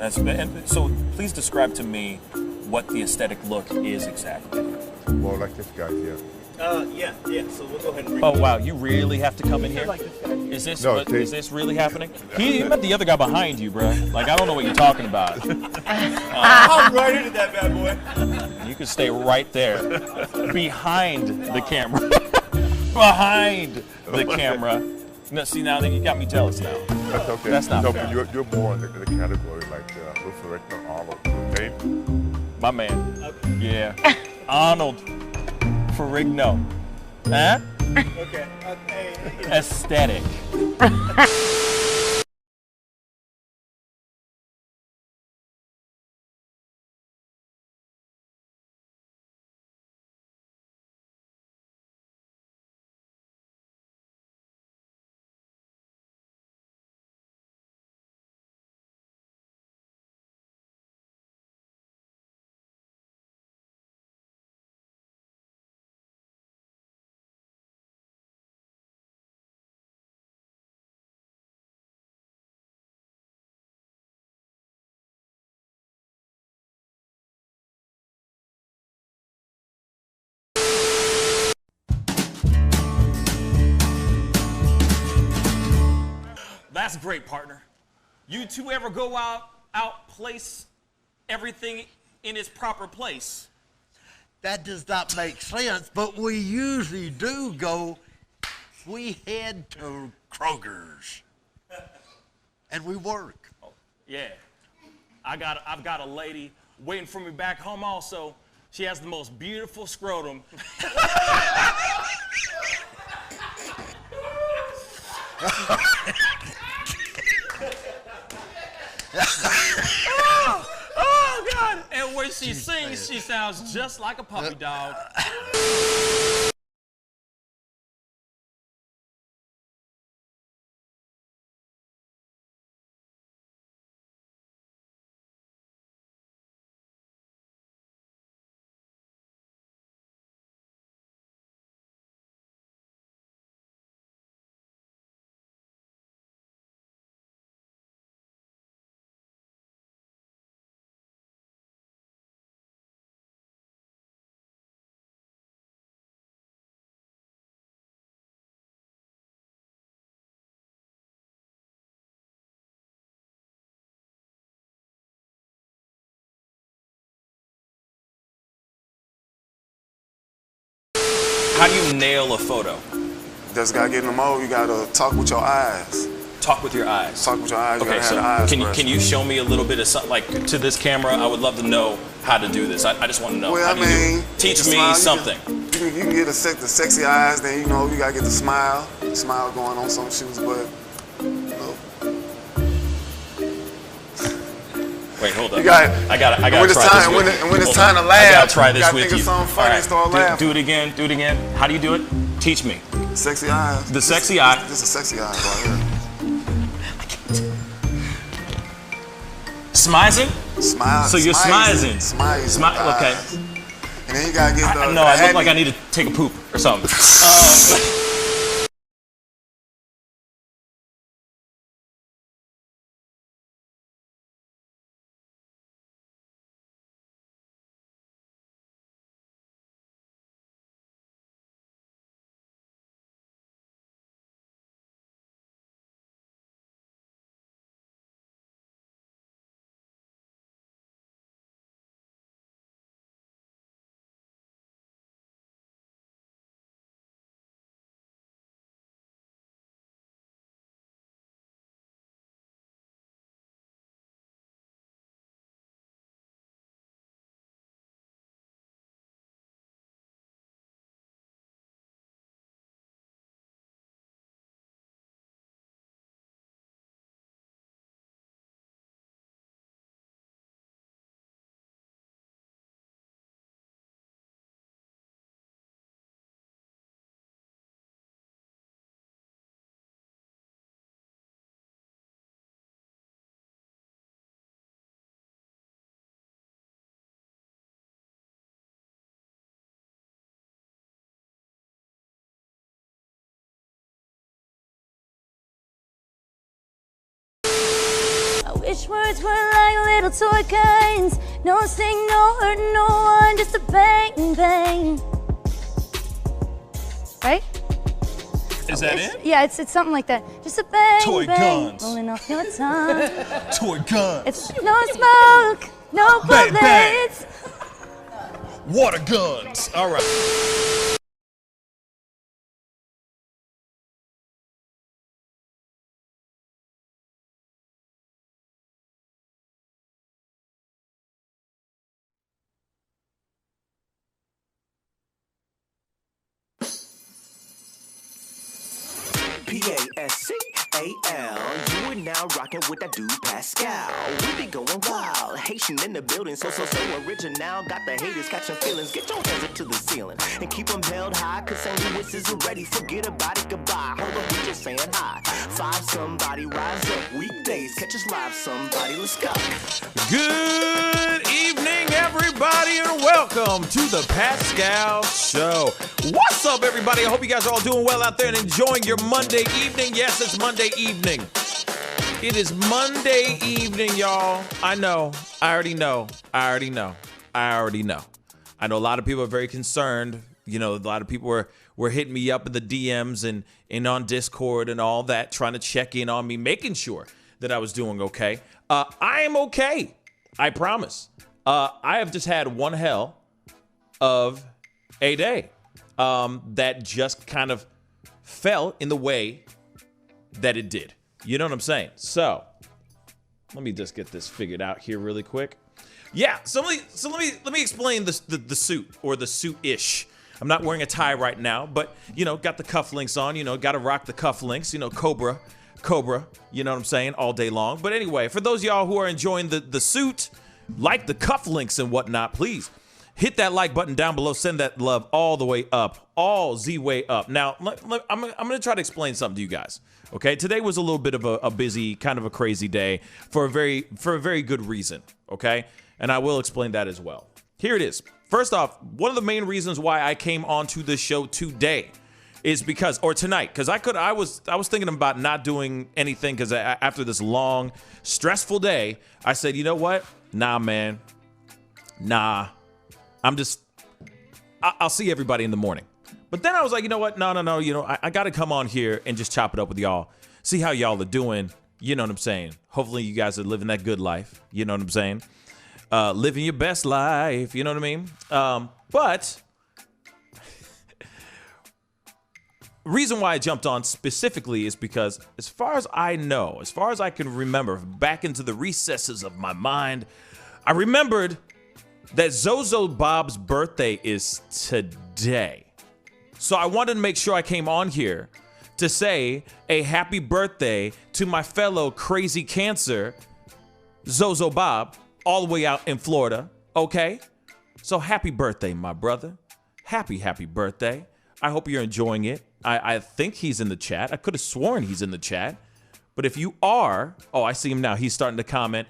And so please describe to me what the aesthetic look is exactly. Well, like this guy here. Yeah. So we'll go ahead and bring. Oh wow, you really have to come in here? Like this guy here. Is this No, is this really happening? He met the other guy behind you, bro. Like I don't know what you're talking about. I'm right into that bad boy. You can stay right there, behind the camera, behind the camera. No, see now you got me jealous now. That's okay. That's not no, fair. but you're more in the category like Lou Ferrigno, Arnold, okay? My man. Okay. Yeah. Arnold Ferrigno. Huh? Okay. Aesthetic. That's great, partner. You two ever go out place everything in its proper place? That does not make sense, but we usually do go. We head to Kroger's, and we work. Oh, yeah. I've got a lady waiting for me back home also. She has the most beautiful scrotum. Oh, God. And when she sings, she sounds just like a puppy dog. How do you nail a photo? Just gotta get in the mode. You gotta talk with your eyes. Talk with your eyes. Talk with your eyes. You Okay, gotta so have the eyes. can you show me a little bit of something, like to this camera? I would love to know how to do this. I just want to know. Well, How I do you do it? mean, Teach the me smile, something. You can get the sexy eyes. Then you know you gotta get the smile going on some shoes, but you know. Wait, hold up. You got. I gotta when try it's this. time, with- when it's hold time on. to laugh, I gotta try this you gotta with think you. of something funny and start laughing. Do it again. Do it again. How do you do it? Teach me. Sexy eyes. The sexy eye. Just a sexy eye right here. Smizing? Smile. So you're smizing. Smile. Okay. And then you gotta get the. No, I look like I need to take a poop or something. Each words were like little toy guns. No sting, no hurt, no one, just a bang, bang. Right? Is that it? Yeah, it's something like that. Just a bang, Toy bang, guns. rolling off your tongue. Toy guns. It's no smoke, no Bang, bang. bullets. Water guns. All right. Pascal. You are now rocking with that dude Pascal. We be going wild, Haitian in the building, so original. Got the haters catching feelings. Get your hands up to the ceiling and keep them held high, cause St. Louis isn't ready. Forget about it, goodbye. Hold up, we just saying hi. Five somebody, rise up. Weekdays, catch us live, somebody. Let's go. Good evening, everybody, and welcome to the Pascal Show. What's up, everybody? I hope you guys are all doing well out there and enjoying your Monday evening. Yes, it's Monday evening. It is Monday evening, y'all. I know. I already know. I know a lot of people are very concerned. You know, a lot of people were hitting me up in the DMs and on Discord and all that, trying to check in on me, making sure that I was doing okay. I am okay. I promise. I have just had one hell of a day that just kind of fell in the way that it did. You know what I'm saying? So let me just get this figured out here really quick. Yeah, so let me explain the suit, or the suit-ish. I'm not wearing a tie right now, but you know, got the cufflinks on. You know, got to rock the cufflinks. You know, Cobra. You know what I'm saying? All day long. But anyway, for those of y'all who are enjoying the suit, like the cufflinks and whatnot, please hit that like button down below. Send that love all the way up, all Z way up. Now, I'm gonna try to explain something to you guys. Okay, today was a little bit of a busy, kind of a crazy day for a very good reason. Okay, and I will explain that as well. Here it is. First off, one of the main reasons why I came onto this show today is because, or tonight, because I was thinking about not doing anything, because after this long, stressful day, I said, you know what? Nah, man. Nah. I'll see everybody in the morning. But then I was like, you know what? No. You know, I got to come on here and just chop it up with y'all. See how y'all are doing. You know what I'm saying? Hopefully you guys are living that good life. You know what I'm saying? Living your best life. You know what I mean? But reason why I jumped on specifically is because, as far as I know, as far as I can remember, back into the recesses of my mind, I remembered that Zozo Bob's birthday is today. So I wanted to make sure I came on here to say a happy birthday to my fellow crazy cancer, Zozo Bob, all the way out in Florida, okay? So happy birthday, my brother. Happy birthday. I hope you're enjoying it. I think he's in the chat. I could have sworn he's in the chat. But if you are, oh, I see him now. He's starting to comment.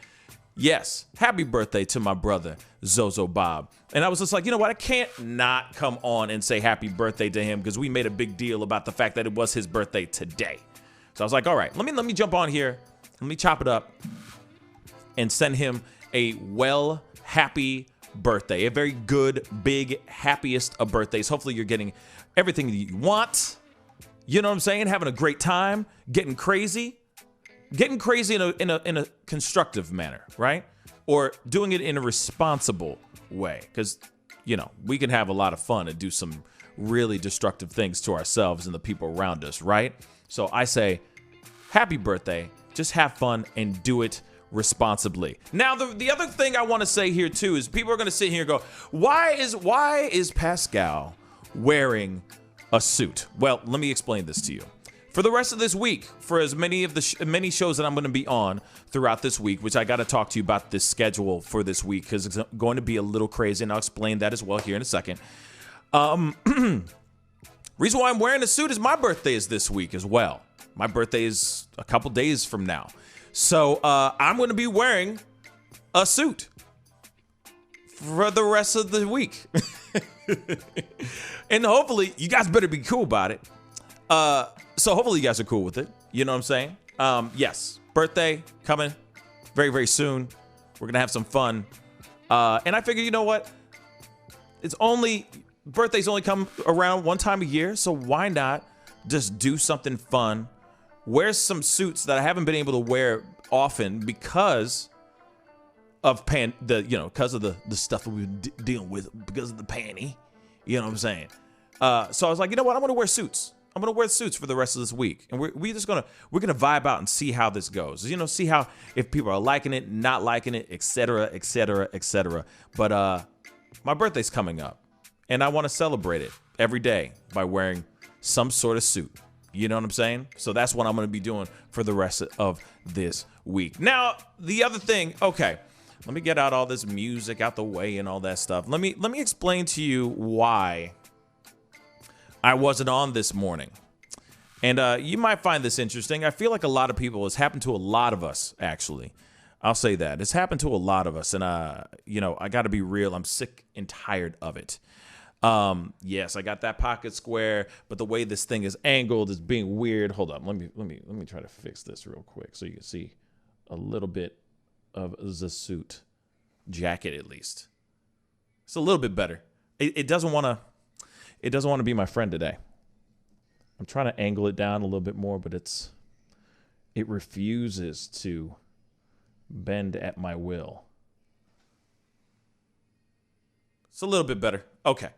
Yes, happy birthday to my brother, Zozo Bob. And I was just like, you know what? I can't not come on and say happy birthday to him, because we made a big deal about the fact that it was his birthday today. So I was like, all right, let me jump on here. Let me chop it up and send him a happy birthday. A very good, big, happiest of birthdays. Hopefully you're getting everything that you want. You know what I'm saying? Having a great time, getting crazy in a constructive manner, right? Or doing it in a responsible way, because you know, we can have a lot of fun and do some really destructive things to ourselves and the people around us, right? So I say, happy birthday. Just have fun and do it responsibly. Now, the other thing I want to say here too is people are going to sit here and go, why is Pascal wearing a suit? Well, let me explain this to you. For the rest of this week, for as many of the many shows that I'm going to be on throughout this week, which I got to talk to you about this schedule for this week, because it's going to be a little crazy, and I'll explain that as well here in a second. Reason why I'm wearing a suit is my birthday is this week as well. My birthday is a couple days from now. So I'm going to be wearing a suit for the rest of the week. And hopefully, you guys better be cool about it. So hopefully you guys are cool with it. You know what I'm saying? Yes, birthday coming. very, very soon. We're going to have some fun. And I figure, you know what? Birthdays only come around one time a year, so why not just do something fun? Wear some suits that I haven't been able to wear often because of because of the stuff that we've been dealing with because of the panty. You know what I'm saying? So I was like, you know what? I'm gonna wear suits. I'm gonna wear suits for the rest of this week, and we're gonna vibe out and see how this goes. You know, see how if people are liking it, not liking it, etc., etc., etc. But my birthday's coming up, and I want to celebrate it every day by wearing some sort of suit. You know what I'm saying? So that's what I'm going to be doing for the rest of this week. Now, the other thing, okay, let me get out all this music out the way and all that stuff. Let me explain to you why I wasn't on this morning. And you might find this interesting. I feel like a lot of people, it's happened to a lot of us, actually. I'll say that. It's happened to a lot of us. And, I got to be real. I'm sick and tired of it. Yes, I got that pocket square, but the way this thing is angled is being weird. Hold on, let me try to fix this real quick so you can see a little bit of the suit jacket at least. It's a little bit better. It doesn't want to be my friend today. I'm trying to angle it down a little bit more, but it refuses to bend at my will. It's a little bit better. Okay.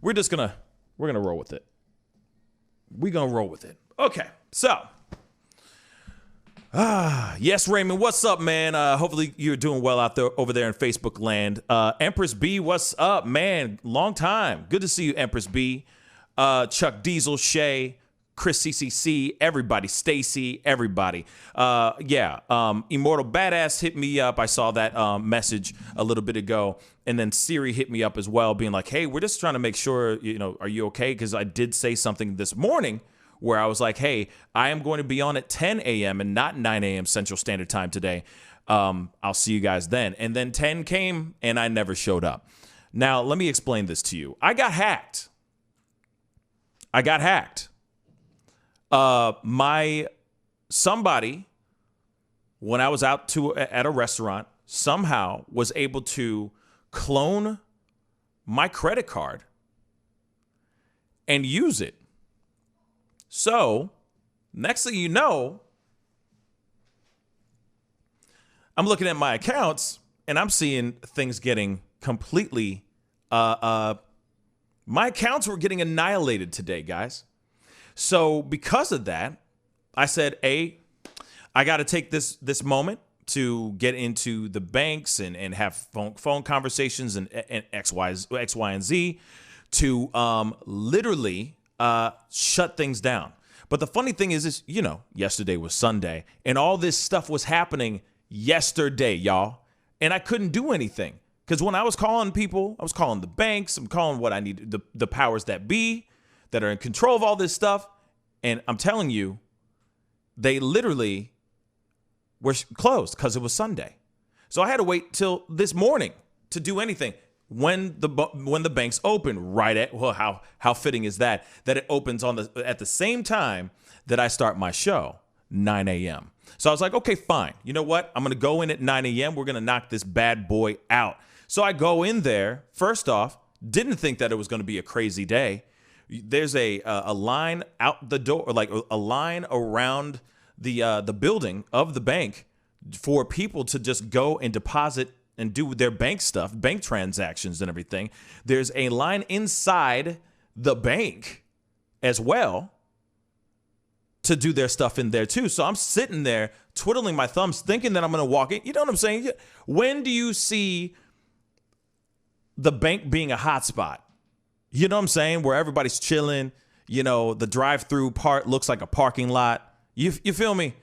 We're gonna roll with it. We're gonna roll with it. Okay. So, yes, Raymond, what's up, man? Hopefully you're doing well out there over there in Facebook land. Empress B, what's up, man? Long time. Good to see you, Empress B. Chuck Diesel, Shay, Chris CCC, everybody, Stacy, everybody. Immortal Badass hit me up. I saw that message a little bit ago. And then Siri hit me up as well, being like, hey, we're just trying to make sure, are you okay? Because I did say something this morning where I was like, hey, I am going to be on at 10 a.m. and not 9 a.m. Central Standard Time today. I'll see you guys then. And then 10 came and I never showed up. Now, let me explain this to you. I got hacked. Somebody, when I was out at a restaurant, somehow was able to clone my credit card and use it. So, next thing you know, I'm looking at my accounts and I'm seeing things getting completely, my accounts were getting annihilated today, guys. So because of that, I said, I got to take this moment to get into the banks and have phone conversations and X, Y, and Z to literally shut things down. But the funny thing is, yesterday was Sunday and all this stuff was happening yesterday, y'all. And I couldn't do anything because when I was calling people, I was calling the banks, I'm calling what I need, the powers that be that are in control of all this stuff. And I'm telling you, they literally were closed because it was Sunday. So I had to wait till this morning to do anything. When the banks open, right at how fitting is that it opens at the same time that I start my show, 9 a.m. So I was like, okay, fine. You know what? I'm gonna go in at 9 a.m. We're gonna knock this bad boy out. So I go in there. First off, didn't think that it was gonna be a crazy day. There's a line out the door, like a line around the building of the bank for people to just go and deposit and do their bank stuff, bank transactions and everything. There's a line inside the bank as well to do their stuff in there too. So I'm sitting there twiddling my thumbs thinking that I'm going to walk in. You know what I'm saying? When do you see the bank being a hot spot? You know what I'm saying? Where everybody's chilling, the drive-through part looks like a parking lot. You feel me?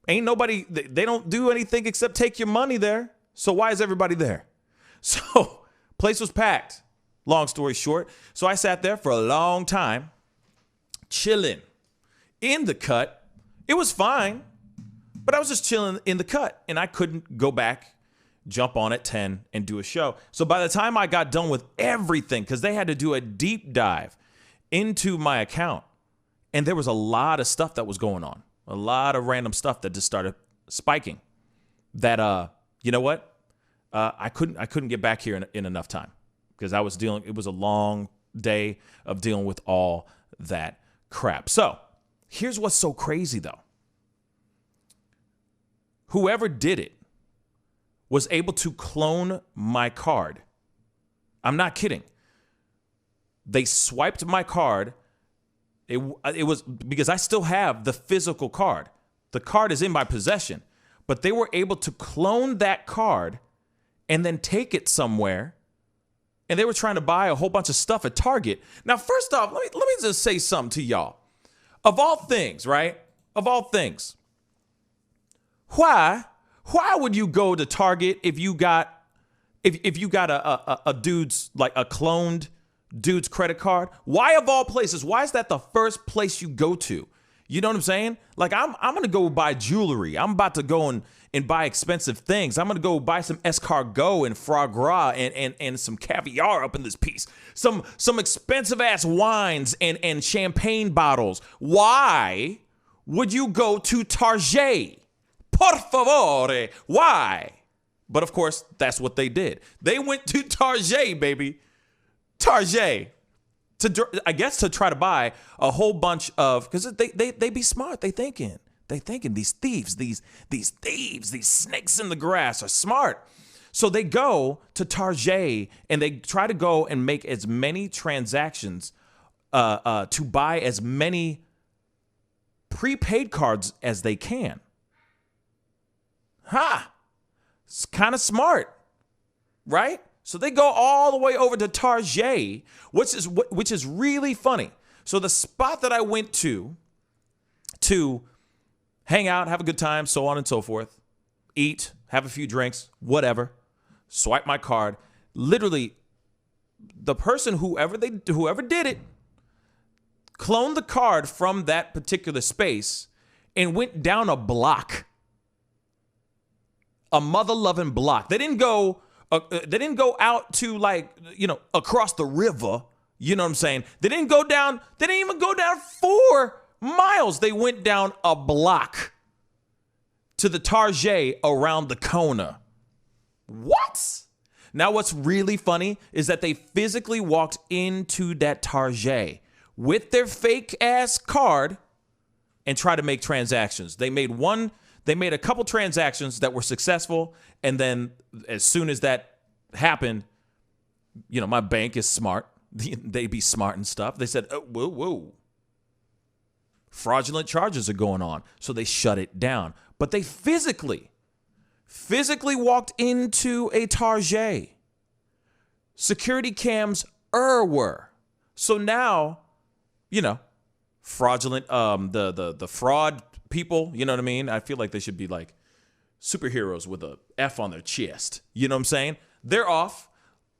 Ain't nobody, they don't do anything except take your money there. So why is everybody there? So place was packed, long story short. So I sat there for a long time, chilling in the cut. It was fine, but I was just chilling in the cut and I couldn't go back, jump on at 10 and do a show. So by the time I got done with everything, because they had to do a deep dive into my account, and there was a lot of stuff that was going on, a lot of random stuff that just started spiking. that you know what? I couldn't get back here in enough time because it was a long day of dealing with all that crap. So here's what's so crazy though. Whoever did it was able to clone my card. I'm not kidding. They swiped my card. It was because I still have the physical card. The card is in my possession, but they were able to clone that card and then take it somewhere. And they were trying to buy a whole bunch of stuff at Target. Now, first off, let me just say something to y'all. Of all things, right? Of all things, why would you go to Target if you got a dude's, like a cloned dude's credit card? Why of all places? Why is that the first place you go to? You know what I'm saying? Like I'm gonna go buy jewelry. I'm about to go and buy expensive things. I'm gonna go buy some escargot and foie gras and some caviar up in this piece. Some expensive ass wines and champagne bottles. Why would you go to Target? Por favore. Why? But of course, that's what they did. They went to Target, baby. Target. I guess to try to buy a whole bunch of, because they be smart. They thinking these thieves, these snakes in the grass are smart. So they go to Target and they try to go and make as many transactions to buy as many prepaid cards as they can. It's kind of smart, right? So they go all the way over to Target, which is really funny. So the spot that I went to hang out, have a good time, so on and so forth, eat, have a few drinks, whatever, swipe my card. Literally, the person, whoever did it, cloned the card from that particular space and went down a block. A mother-loving block. They didn't go out to, like, you know, across the river. You know what I'm saying? They didn't even go down 4 miles. They went down a block to the Target around the corner. What? Now, what's really funny is that they physically walked into that Target with their fake ass card and tried to make transactions. They made a couple transactions that were successful, and then as soon as that happened, you know, my bank is smart. They be smart and stuff. They said, oh, whoa. Fraudulent charges are going on. So they shut it down. But they physically walked into a Target. Security cams were. So now, you know, fraudulent, the fraud people, you know what I mean? I feel like they should be like superheroes with a F on their chest. You know what I'm saying? They're off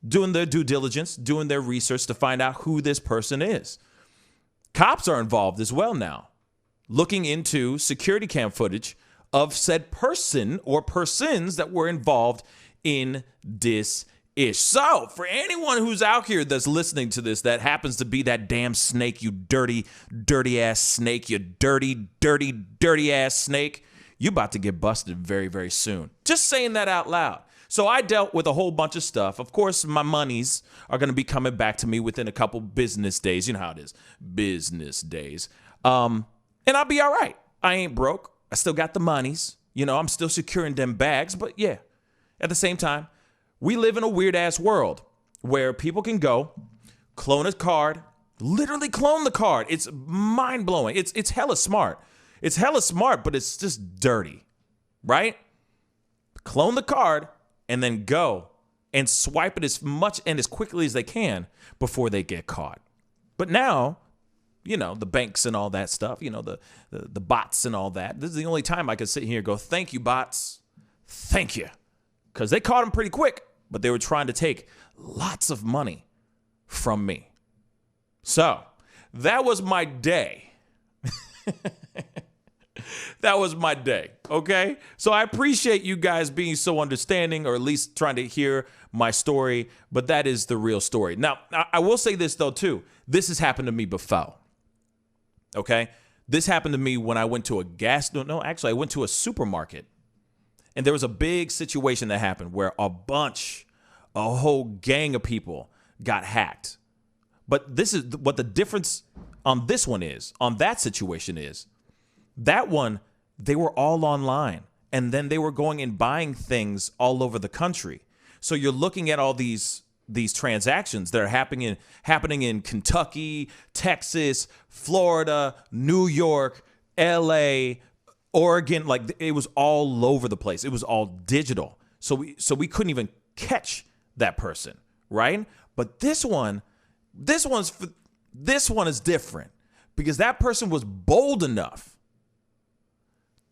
doing their due diligence, doing their research to find out who this person is. Cops are involved as well now, looking into security cam footage of said person or persons that were involved in this ish. So, for anyone who's out here that's listening to this that happens to be that damn snake, you dirty, dirty ass snake, you dirty, dirty, dirty ass snake, you about to get busted very, very soon. Just saying that out loud. So I dealt with a whole bunch of stuff. Of course, my monies are going to be coming back to me within a couple business days. You know how it is. Business days. And I'll be all right. I ain't broke. I still got the monies. You know, I'm still securing them bags. But yeah, at the same time, we live in a weird-ass world where people can go, clone a card, literally clone the card. It's mind-blowing. It's hella smart. It's hella smart, but it's just dirty, right? Clone the card and then go and swipe it as much and as quickly as they can before they get caught. But now, you know, the banks and all that stuff, you know, the bots and all that. This is the only time I could sit here and go, thank you, bots. Thank you. Because they caught him pretty quick, but they were trying to take lots of money from me. So that was my day. That was my day, okay? So I appreciate you guys being so understanding, or at least trying to hear my story, but that is the real story. Now, I will say this, though, too. This has happened to me before, okay? This happened to me when I went to I went to a supermarket, And there was a big situation that happened where a whole gang of people got hacked. But this is what the difference on this one is, on that situation is. That one, they were all online. And then they were going and buying things all over the country. So you're looking at all these transactions that are happening in Kentucky, Texas, Florida, New York, LA, Oregon. Like, it was all over the place. It was all digital. So we couldn't even catch that person, right? But this one is different because that person was bold enough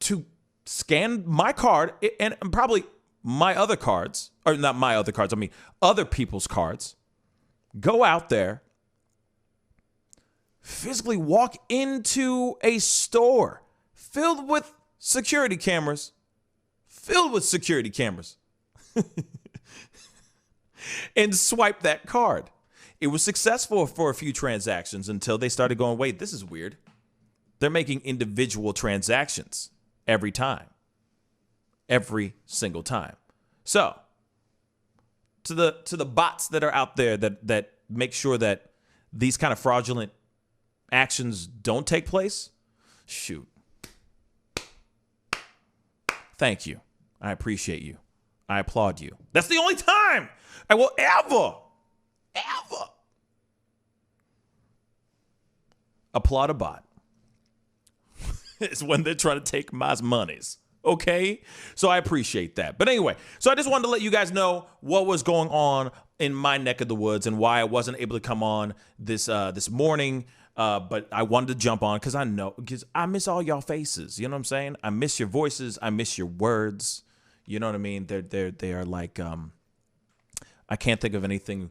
to scan my card and probably my other cards, or not my other cards, I mean other people's cards, go out there, physically walk into a store filled with security cameras, and swipe that card. It was successful for a few transactions until they started going, wait, this is weird. They're making individual transactions every single time. So, to the bots that are out there that make sure that these kind of fraudulent actions don't take place, shoot. Thank you. I appreciate you. I applaud you. That's the only time I will ever applaud a bot. It's when they're trying to take my monies. Okay? So I appreciate that. But anyway, so I just wanted to let you guys know what was going on in my neck of the woods and why I wasn't able to come on this morning. But I wanted to jump on because I miss all y'all faces. You know what I'm saying? I miss your voices. I miss your words. You know what I mean? They are like, I can't think of anything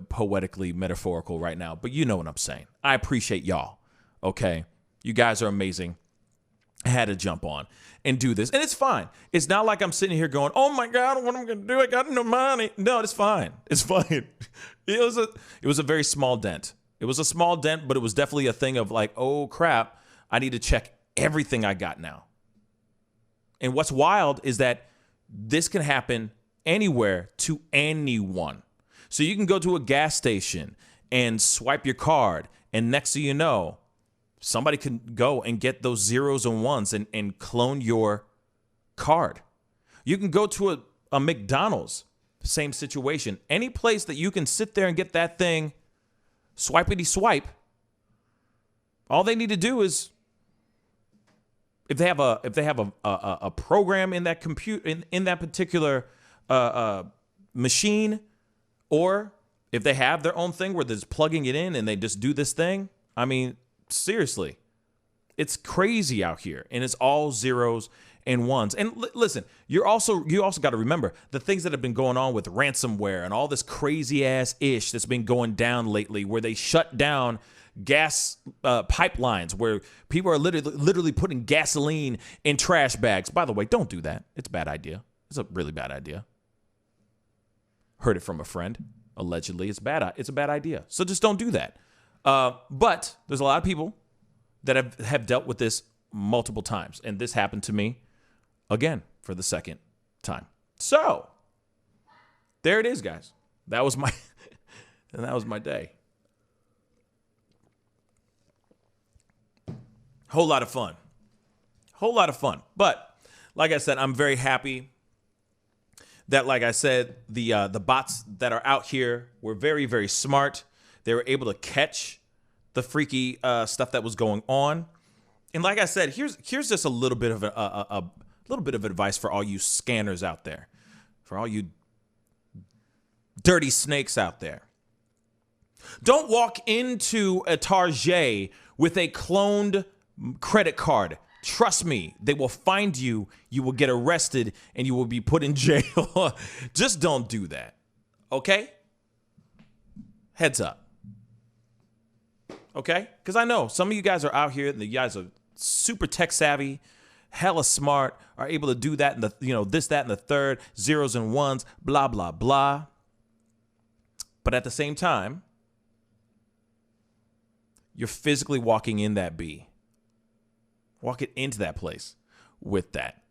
poetically metaphorical right now, but you know what I'm saying. I appreciate y'all. Okay? You guys are amazing. I had to jump on and do this. And it's fine. It's not like I'm sitting here going, oh my God, what am I going to do? I got no money. No, it's fine. It's fine. It was a very small dent. It was a small dent, but it was definitely a thing of like, oh crap, I need to check everything I got now. And what's wild is that this can happen anywhere to anyone. So you can go to a gas station and swipe your card, and next thing you know, somebody can go and get those zeros and ones and clone your card. You can go to a McDonald's, same situation. Any place that you can sit there and get that thing, swipity swipe. All they need to do is, if they have a program in that in that particular machine, or if they have their own thing where they're just plugging it in and they just do this thing. I mean, seriously, it's crazy out here, and it's all zeros and ones. And listen, you also got to remember the things that have been going on with ransomware and all this crazy ass ish that's been going down lately, where they shut down gas pipelines, where people are literally putting gasoline in trash bags. By the way, don't do that. It's a bad idea. It's a really bad idea. Heard it from a friend. Allegedly, it's a bad idea. So just don't do that. But there's a lot of people that have dealt with this multiple times, and this happened to me again for the second time. So there it is, guys. That was my day. Whole lot of fun. But like I said, I'm very happy that, like I said, the bots that are out here were very, very smart. They were able to catch the freaky stuff that was going on. And like I said, here's just a little bit of a little bit of advice for all you scanners out there, for all you dirty snakes out there. Don't walk into a Target with a cloned credit card. Trust me, they will find you, you will get arrested, and you will be put in jail. Just don't do that. Okay? Heads up. Okay? Because I know some of you guys are out here, and you guys are super tech savvy, hella smart, are able to do that, and this, that, and the third, zeros and ones, blah, blah, blah. But at the same time, you're physically walking in that bee. Walking into that place with that.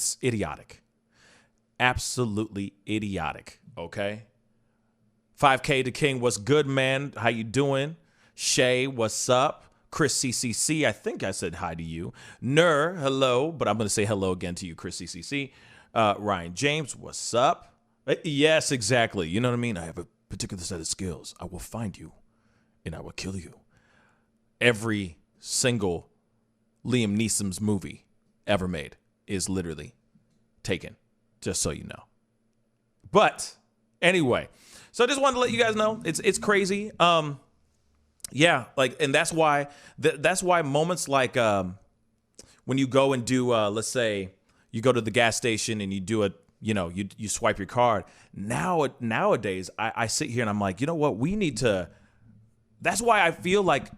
It's idiotic. Absolutely idiotic. Okay. 5K to King, what's good, man? How you doing? Shay, what's up? Chris CCC, I think I said hi to you. Nur, hello, but I'm going to say hello again to you, Chris CCC. Ryan James, what's up? Yes, exactly. You know what I mean? I have a particular set of skills. I will find you and I will kill you. Every single Liam Neeson's movie ever made is literally taken, just so you know. But anyway, so I just wanted to let you guys know it's crazy. Yeah, like, and that's why moments like when you go and do let's say you go to the gas station and you do you swipe your card. Nowadays I sit here and I'm like, you know what, we need to. That's why I feel like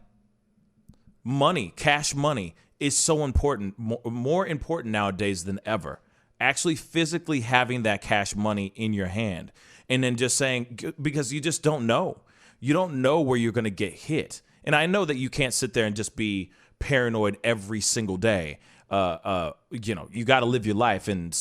money, cash money, is so important, more important nowadays than ever. Actually physically having that cash money in your hand, and then just saying, because you just don't know. You don't know where you're going to get hit. And I know that you can't sit there and just be paranoid every single day. You got to live your life, and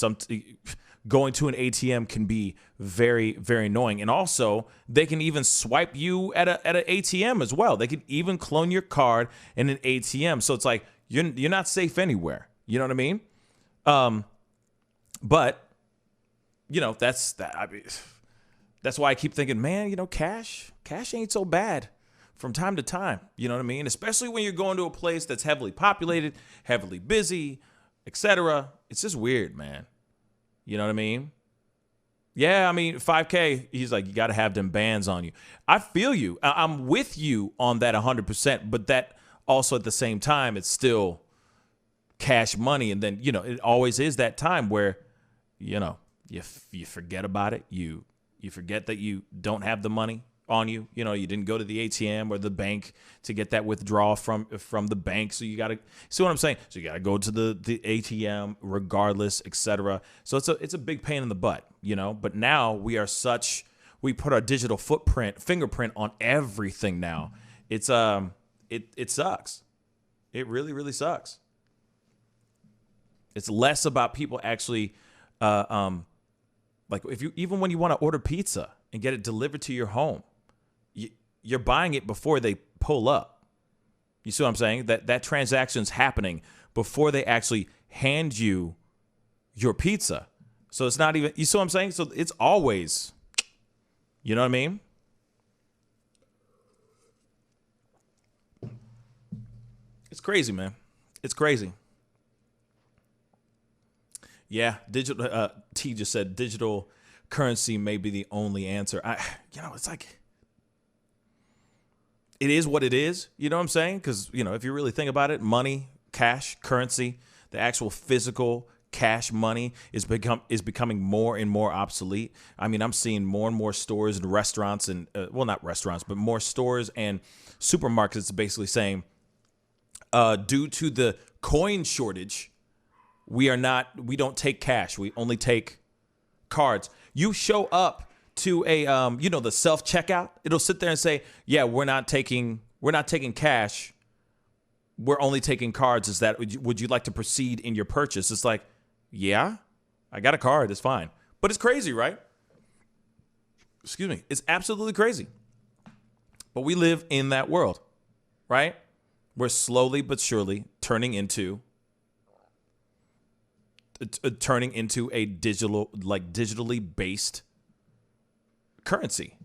going to an ATM can be very, very annoying. And also, they can even swipe you at an ATM as well. They can even clone your card in an ATM. So it's like you're not safe anywhere. You know what I mean? But that's that. I mean, that's why I keep thinking, man, cash ain't so bad from time to time. You know what I mean? Especially when you're going to a place that's heavily populated, heavily busy, etc. It's just weird, man. You know what I mean? Yeah, I mean, 5K, he's like, you got to have them bands on you. I feel you. I'm with you on that 100%, but that also at the same time, it's still cash money. And then, it always is that time where, you forget about it. You forget that you don't have the money on you. You didn't go to the ATM or the bank to get that withdrawal from the bank. So you got to see what I'm saying. So you got to go to the ATM regardless, etc. So it's a big pain in the butt, But now we put our digital fingerprint on everything now. It sucks. It really, really sucks. It's less about people actually, like even when you want to order pizza and get it delivered to your home, you're buying it before they pull up. You see what I'm saying? That transaction's happening before they actually hand you your pizza. So it's not even, you see what I'm saying? So it's always, you know what I mean? It's crazy, man. It's crazy. Yeah, digital. T just said digital currency may be the only answer. It's like, it is what it is. You know what I'm saying? Because if you really think about it, money, cash, currency, the actual physical cash money is becoming more and more obsolete. I mean, I'm seeing more and more stores and restaurants and not restaurants, but more stores and supermarkets basically saying, due to the coin shortage, we don't take cash. We only take cards. You show up to a, the self-checkout. It'll sit there and say, yeah, we're not taking cash. We're only taking cards. Would you like to proceed in your purchase? It's like, yeah, I got a card. It's fine. But it's crazy, right? Excuse me. It's absolutely crazy. But we live in that world, right? We're slowly but surely turning into a digitally based currency.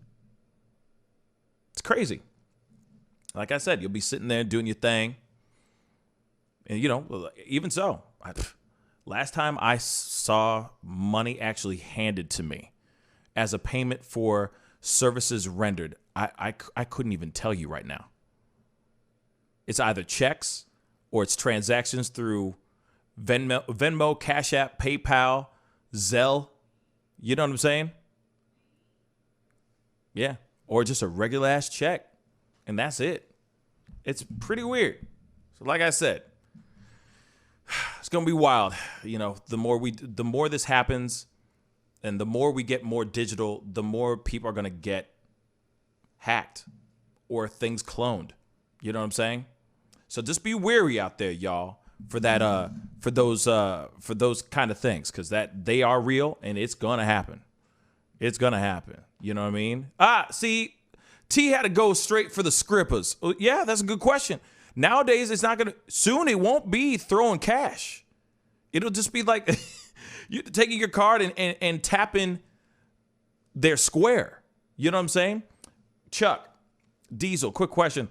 It's crazy. Like I said, you'll be sitting there doing your thing. And, even so, last time I saw money actually handed to me as a payment for services rendered, I couldn't even tell you right now. It's either checks or it's transactions through Venmo, CashApp, PayPal, Zelle. You know what I'm saying? Yeah. Or just a regular ass check. And that's it. It's pretty weird. So like I said, it's going to be wild. The more this happens and the more we get more digital, the more people are going to get hacked or things cloned. You know what I'm saying? So just be wary out there, y'all, for that for those kind of things, because that they are real and it's gonna happen. It's gonna happen. You know what I mean? See, T had to go straight for the scrippers. Yeah, that's a good question. Nowadays, it's not gonna. Soon, it won't be throwing cash. It'll just be like you taking your card and tapping their square. You know what I'm saying? Chuck, Diesel, quick question.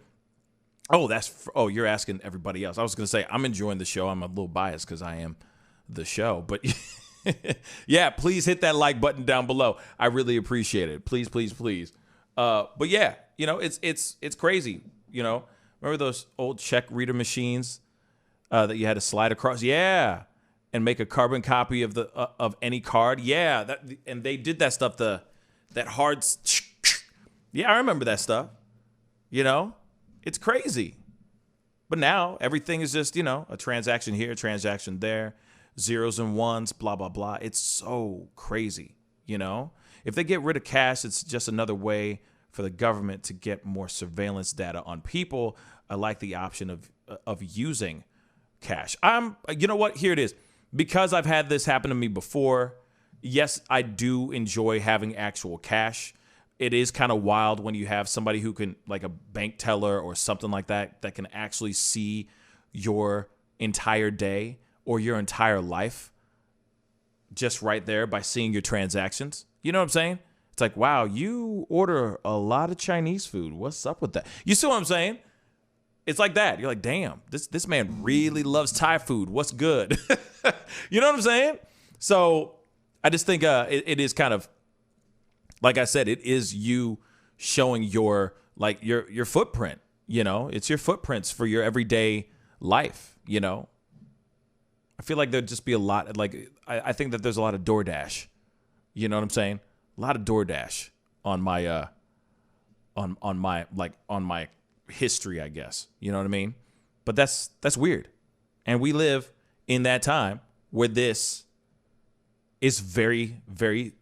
Oh, you're asking everybody else. I was gonna say I'm enjoying the show. I'm a little biased because I am the show, but yeah, please hit that like button down below. I really appreciate it. Please, please, please. But yeah, you know, it's crazy. You know, remember those old check reader machines that you had to slide across? Yeah, and make a carbon copy of the of any card. Yeah, and they did that stuff. That hard. Yeah, I remember that stuff. You know, it's crazy. But now everything is just, you know, a transaction here, a transaction there, zeros and ones, blah, blah, blah. It's so crazy, you know? If they get rid of cash, it's just another way for the government to get more surveillance data on people. I like the option of using cash. You know what? Here it is. Because I've had this happen to me before, yes, I do enjoy having actual cash. It is kind of wild when you have somebody who can, like a bank teller or something like that, that can actually see your entire day or your entire life just right there by seeing your transactions. You know what I'm saying? It's like, wow, you order a lot of Chinese food. What's up with that? You see what I'm saying? It's like that. You're like, damn, this man really loves Thai food. What's good? You know what I'm saying? So I just think it is kind of, like I said, it is you showing your footprint, you know, it's your footprints for your everyday life, you know. I feel like there'd just be a lot, like, I think that there's a lot of DoorDash, you know what I'm saying? A lot of DoorDash on my, on my history, I guess, you know what I mean? But that's weird. And we live in that time where this is very, very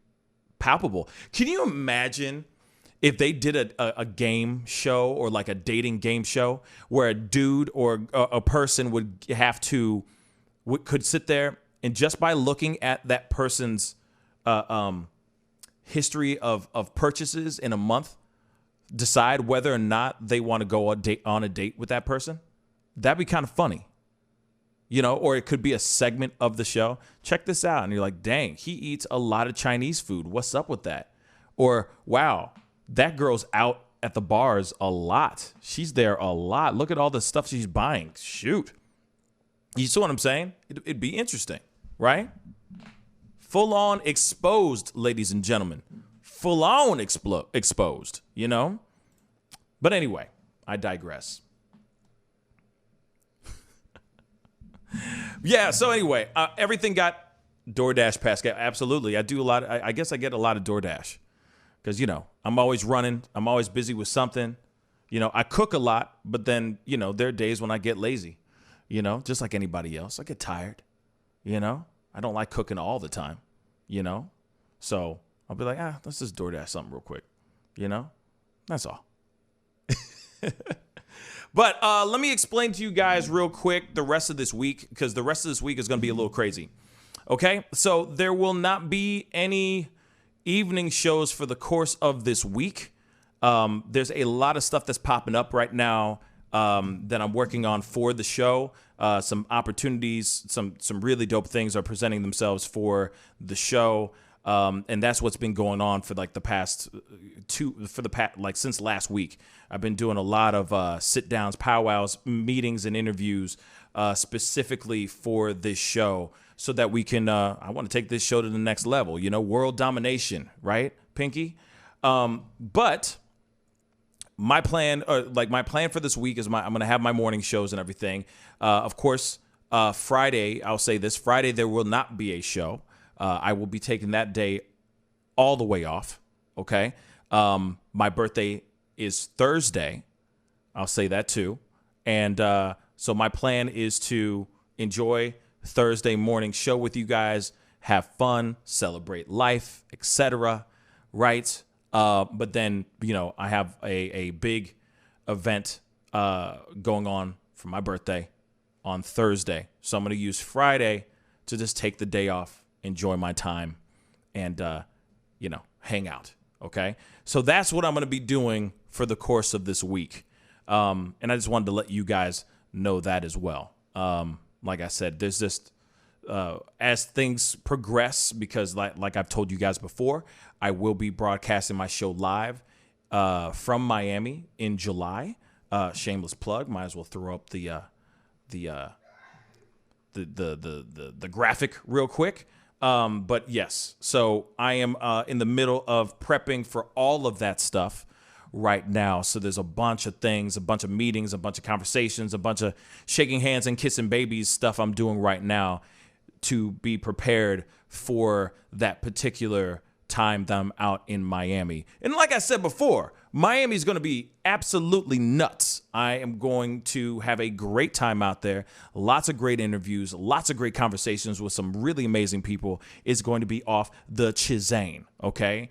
palpable. Can you imagine if they did a game show or like a dating game show where a dude or a person could sit there and just by looking at that person's history of purchases in a month, decide whether or not they want to go on a date with that person? That'd be kind of funny. You know, or it could be a segment of the show. Check this out. And you're like, dang, he eats a lot of Chinese food. What's up with that? Or, wow, that girl's out at the bars a lot. She's there a lot. Look at all the stuff she's buying. Shoot. You see what I'm saying? It'd be interesting, right? Full on exposed, ladies and gentlemen. Full on exposed, you know? But anyway, I digress. Yeah, so anyway, everything got DoorDash, Pascal. Absolutely. I do a lot. I guess I get a lot of DoorDash because, you know, I'm always running. I'm always busy with something. You know, I cook a lot, but then, you know, there are days when I get lazy, you know, just like anybody else. I get tired, you know. I don't like cooking all the time, you know. So I'll be like, let's just DoorDash something real quick, you know. That's all. But let me explain to you guys real quick the rest of this week, because the rest of this week is going to be a little crazy. Okay, so there will not be any evening shows for the course of this week. There's a lot of stuff that's popping up right now that I'm working on for the show. Some opportunities, some really dope things are presenting themselves for the show. And that's what's been going on for like the past since last week. I've been doing a lot of sit downs, powwows, meetings, and interviews specifically for this show so that we can, I want to take this show to the next level, you know, world domination, right, Pinky? But my plan for this week is I'm going to have my morning shows and everything. Of course, Friday, I'll say this, Friday there will not be a show. I will be taking that day all the way off, okay? My birthday is Thursday. I'll say that too. And so my plan is to enjoy Thursday morning show with you guys, have fun, celebrate life, etc., right? But then, you know, I have a big event going on for my birthday on Thursday. So I'm going to use Friday to just take the day off, enjoy my time, and, hang out. Okay? So that's what I'm going to be doing for the course of this week. And I just wanted to let you guys know that as well. Like I said, there's just, as things progress, because like I've told you guys before, I will be broadcasting my show live from Miami in July. Shameless plug. Might as well throw up the graphic real quick. But yes, so I am in the middle of prepping for all of that stuff right now. So there's a bunch of things, a bunch of meetings, a bunch of conversations, a bunch of shaking hands and kissing babies stuff I'm doing right now to be prepared for that particular time that I'm out in Miami. And like I said before, Miami is going to be absolutely nuts. I am going to have a great time out there. Lots of great interviews, lots of great conversations with some really amazing people. It's going to be off the Chizane, okay?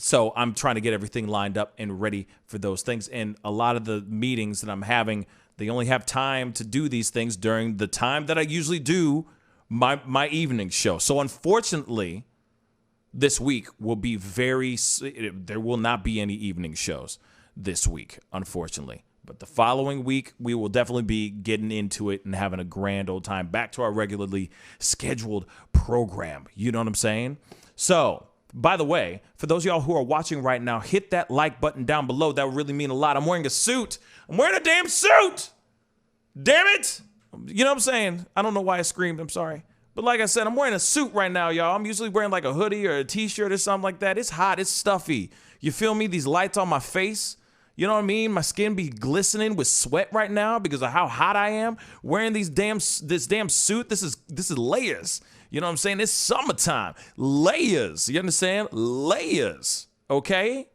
So I'm trying to get everything lined up and ready for those things. And a lot of the meetings that I'm having, they only have time to do these things during the time that I usually do my evening show. So unfortunately, this week will be there will not be any evening shows this week, unfortunately. But the following week, we will definitely be getting into it and having a grand old time back to our regularly scheduled program. You know what I'm saying? So, by the way, for those of y'all who are watching right now, hit that like button down below. That would really mean a lot. I'm wearing a suit. I'm wearing a damn suit. Damn it. You know what I'm saying? I don't know why I screamed. I'm sorry. But like I said, I'm wearing a suit right now, y'all. I'm usually wearing like a hoodie or a t-shirt or something like that. It's hot. It's stuffy. You feel me? These lights on my face. You know what I mean? My skin be glistening with sweat right now because of how hot I am. Wearing this damn suit. This is layers. You know what I'm saying? It's summertime. Layers. You understand? Layers. Okay?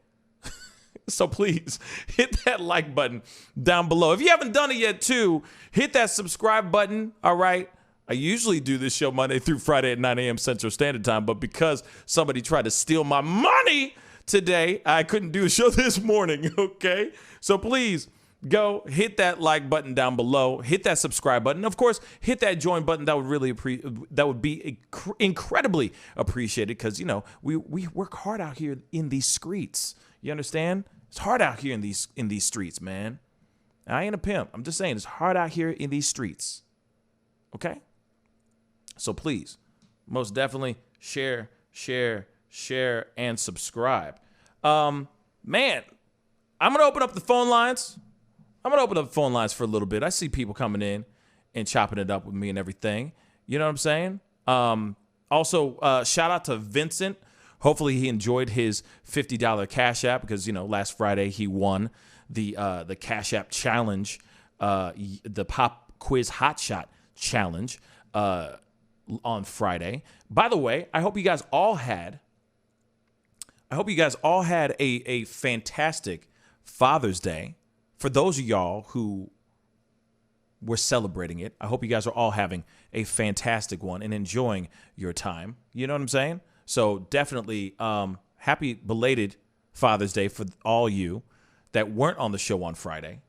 So please hit that like button down below. If you haven't done it yet too, hit that subscribe button. All right? I usually do this show Monday through Friday at 9 a.m. Central Standard Time, but because somebody tried to steal my money today, I couldn't do a show this morning, okay? So please go hit that like button down below, hit that subscribe button. Of course, hit that join button. That would be incredibly appreciated because, you know, we work hard out here in these streets. You understand? It's hard out here in these streets, man. I ain't a pimp. I'm just saying it's hard out here in these streets. Okay? So please, most definitely share, and subscribe. Man, I'm going to open up the phone lines. For a little bit. I see people coming in and chopping it up with me and everything. You know what I'm saying? Also, shout out to Vincent. Hopefully he enjoyed his $50 Cash App because, you know, last Friday he won the Cash App challenge, the Pop Quiz Hot Shot challenge on Friday. By the way, I hope you guys all had a fantastic Father's Day. For those of y'all who were celebrating it, I hope you guys are all having a fantastic one and enjoying your time. You know what I'm saying? So definitely happy belated Father's Day for all you that weren't on the show on Friday.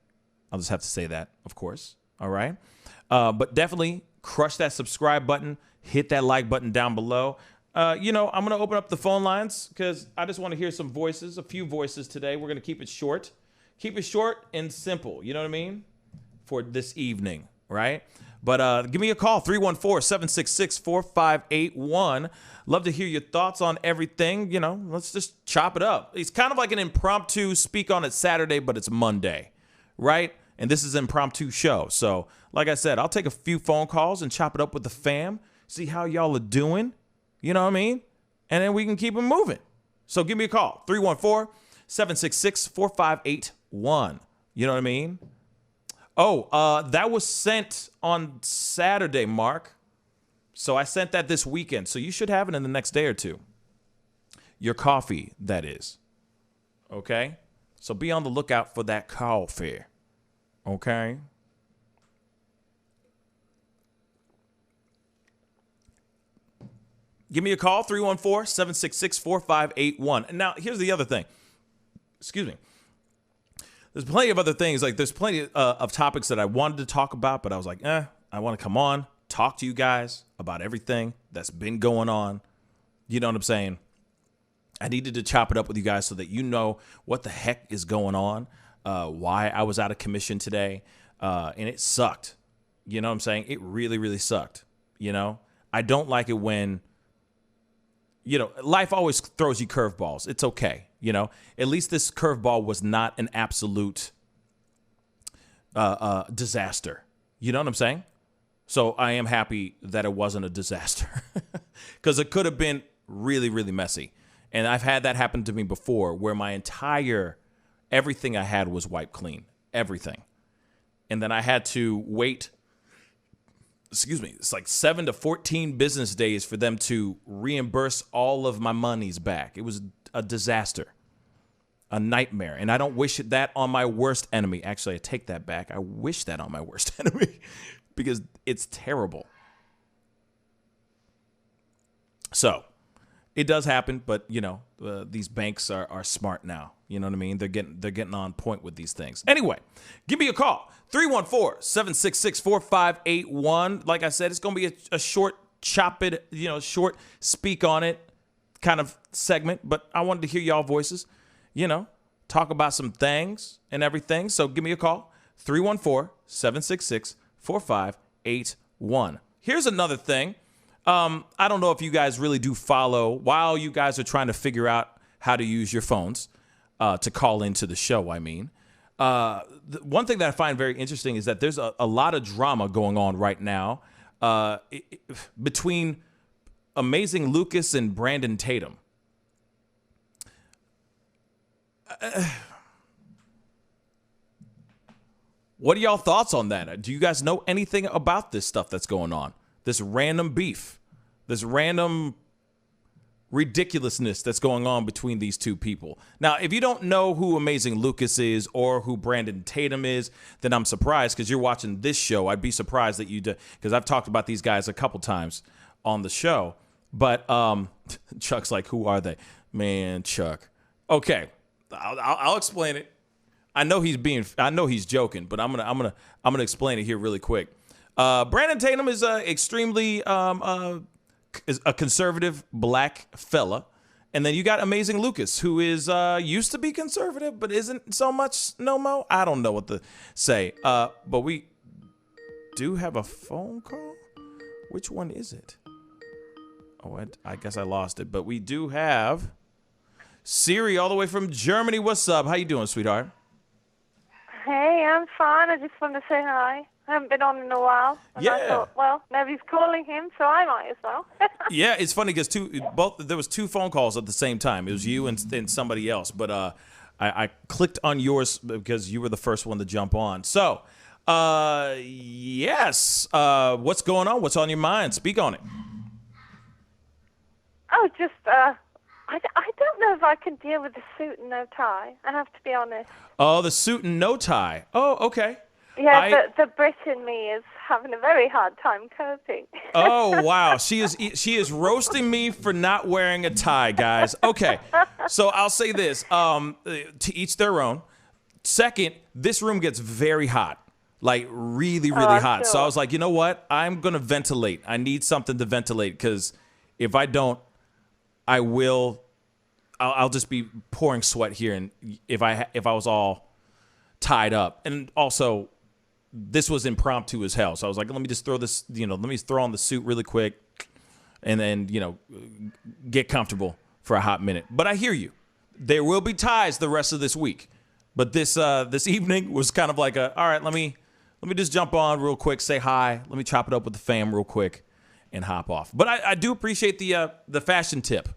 I'll just have to say that, of course. All right. But definitely crush that subscribe button. Hit that like button down below. I'm going to open up the phone lines because I just want to hear some voices, a few voices today. We're going to keep it short. Keep it short and simple. You know what I mean? For this evening, right? But give me a call, 314-766-4581. Love to hear your thoughts on everything. You know, let's just chop it up. It's kind of like an impromptu speak on it Saturday, but it's Monday, right? And this is an impromptu show. So, like I said, I'll take a few phone calls and chop it up with the fam, see how y'all are doing. You know what I mean? And then we can keep it moving. So give me a call, 314-766-4581. You know what I mean? Oh, that was sent on Saturday, Mark. So I sent that this weekend. So you should have it in the next day or two. Your coffee, that is. Okay? So be on the lookout for that coffee. Okay? Give me a call, 314-766-4581. And now, here's the other thing. Excuse me. there's plenty of other things. Like there's plenty of topics that I wanted to talk about, but I was like, I want to come on, talk to you guys about everything that's been going on. You know what I'm saying? I needed to chop it up with you guys so that you know what the heck is going on, why I was out of commission today, and it sucked. You know what I'm saying? It really, really sucked. You know, I don't like it when, you know, life always throws you curveballs. It's okay. You know, at least this curveball was not an absolute disaster. You know what I'm saying? So I am happy that it wasn't a disaster because it could have been really, really messy. And I've had that happen to me before where everything I had was wiped clean, everything. And then I had to wait, it's like 7 to 14 business days for them to reimburse all of my monies back. It was a disaster, a nightmare. And I don't wish that on my worst enemy. Actually, I take that back. I wish that on my worst enemy because it's terrible. So it does happen, but you know, these banks are smart now. You know what I mean? They're getting on point with these things. Anyway, give me a call. 314-766-4581. Like I said, it's going to be a short short speak on it kind of segment, but I wanted to hear y'all voices, you know, talk about some things and everything. So give me a call. 314-766-4581. Here's another thing. I don't know if you guys really do follow while you guys are trying to figure out how to use your phones to call into the show. I mean, one thing that I find very interesting is that there's a lot of drama going on right now between Amazing Lucas and Brandon Tatum. What are y'all thoughts on that? Do you guys know anything about this stuff that's going on? This random beef, this random ridiculousness that's going on between these two people. Now, if you don't know who Amazing Lucas is or who Brandon Tatum is, then I'm surprised because you're watching this show. I'd be surprised that you do, because I've talked about these guys a couple times on the show. But Chuck's like, who are they? Man, Chuck. Okay, I'll explain it. I know he's joking, but I'm gonna explain it here really quick. Brandon Tatum is extremely is a conservative black fella. And then you got Amazing Lucas, who is used to be conservative, but isn't so much no more. I don't know what to say. But we do have a phone call. Which one is it? Oh, I guess I lost it. But we do have Siri all the way from Germany. What's up? How you doing, sweetheart? Hey, I'm fine. I just wanted to say hi. I haven't been on in a while. And Yeah. I thought, well, nobody's calling him, so I might as well. Yeah, it's funny because there was two phone calls at the same time. It was you and somebody else, but I clicked on yours because you were the first one to jump on. So, yes, what's going on? What's on your mind? Speak on it. Oh, just, I don't know if I can deal with the suit and no tie. I have to be honest. Oh, the suit and no tie. Oh, okay. Yeah, the Brit in me is having a very hard time coping. Oh, wow. She is roasting me for not wearing a tie, guys. Okay. So I'll say this, to each their own. Second, this room gets very hot, like really, really hot. Sure. So I was like, you know what? I'm going to ventilate. I need something to ventilate because if I don't, I'll just be pouring sweat here. And if I was all tied up, and also this was impromptu as hell. So I was like, let me just throw this, let me throw on the suit really quick and then, get comfortable for a hot minute. But I hear you. There will be ties the rest of this week. But this evening was kind of like all right, let me just jump on real quick, say hi. Let me chop it up with the fam real quick and hop off. But I do appreciate the fashion tip.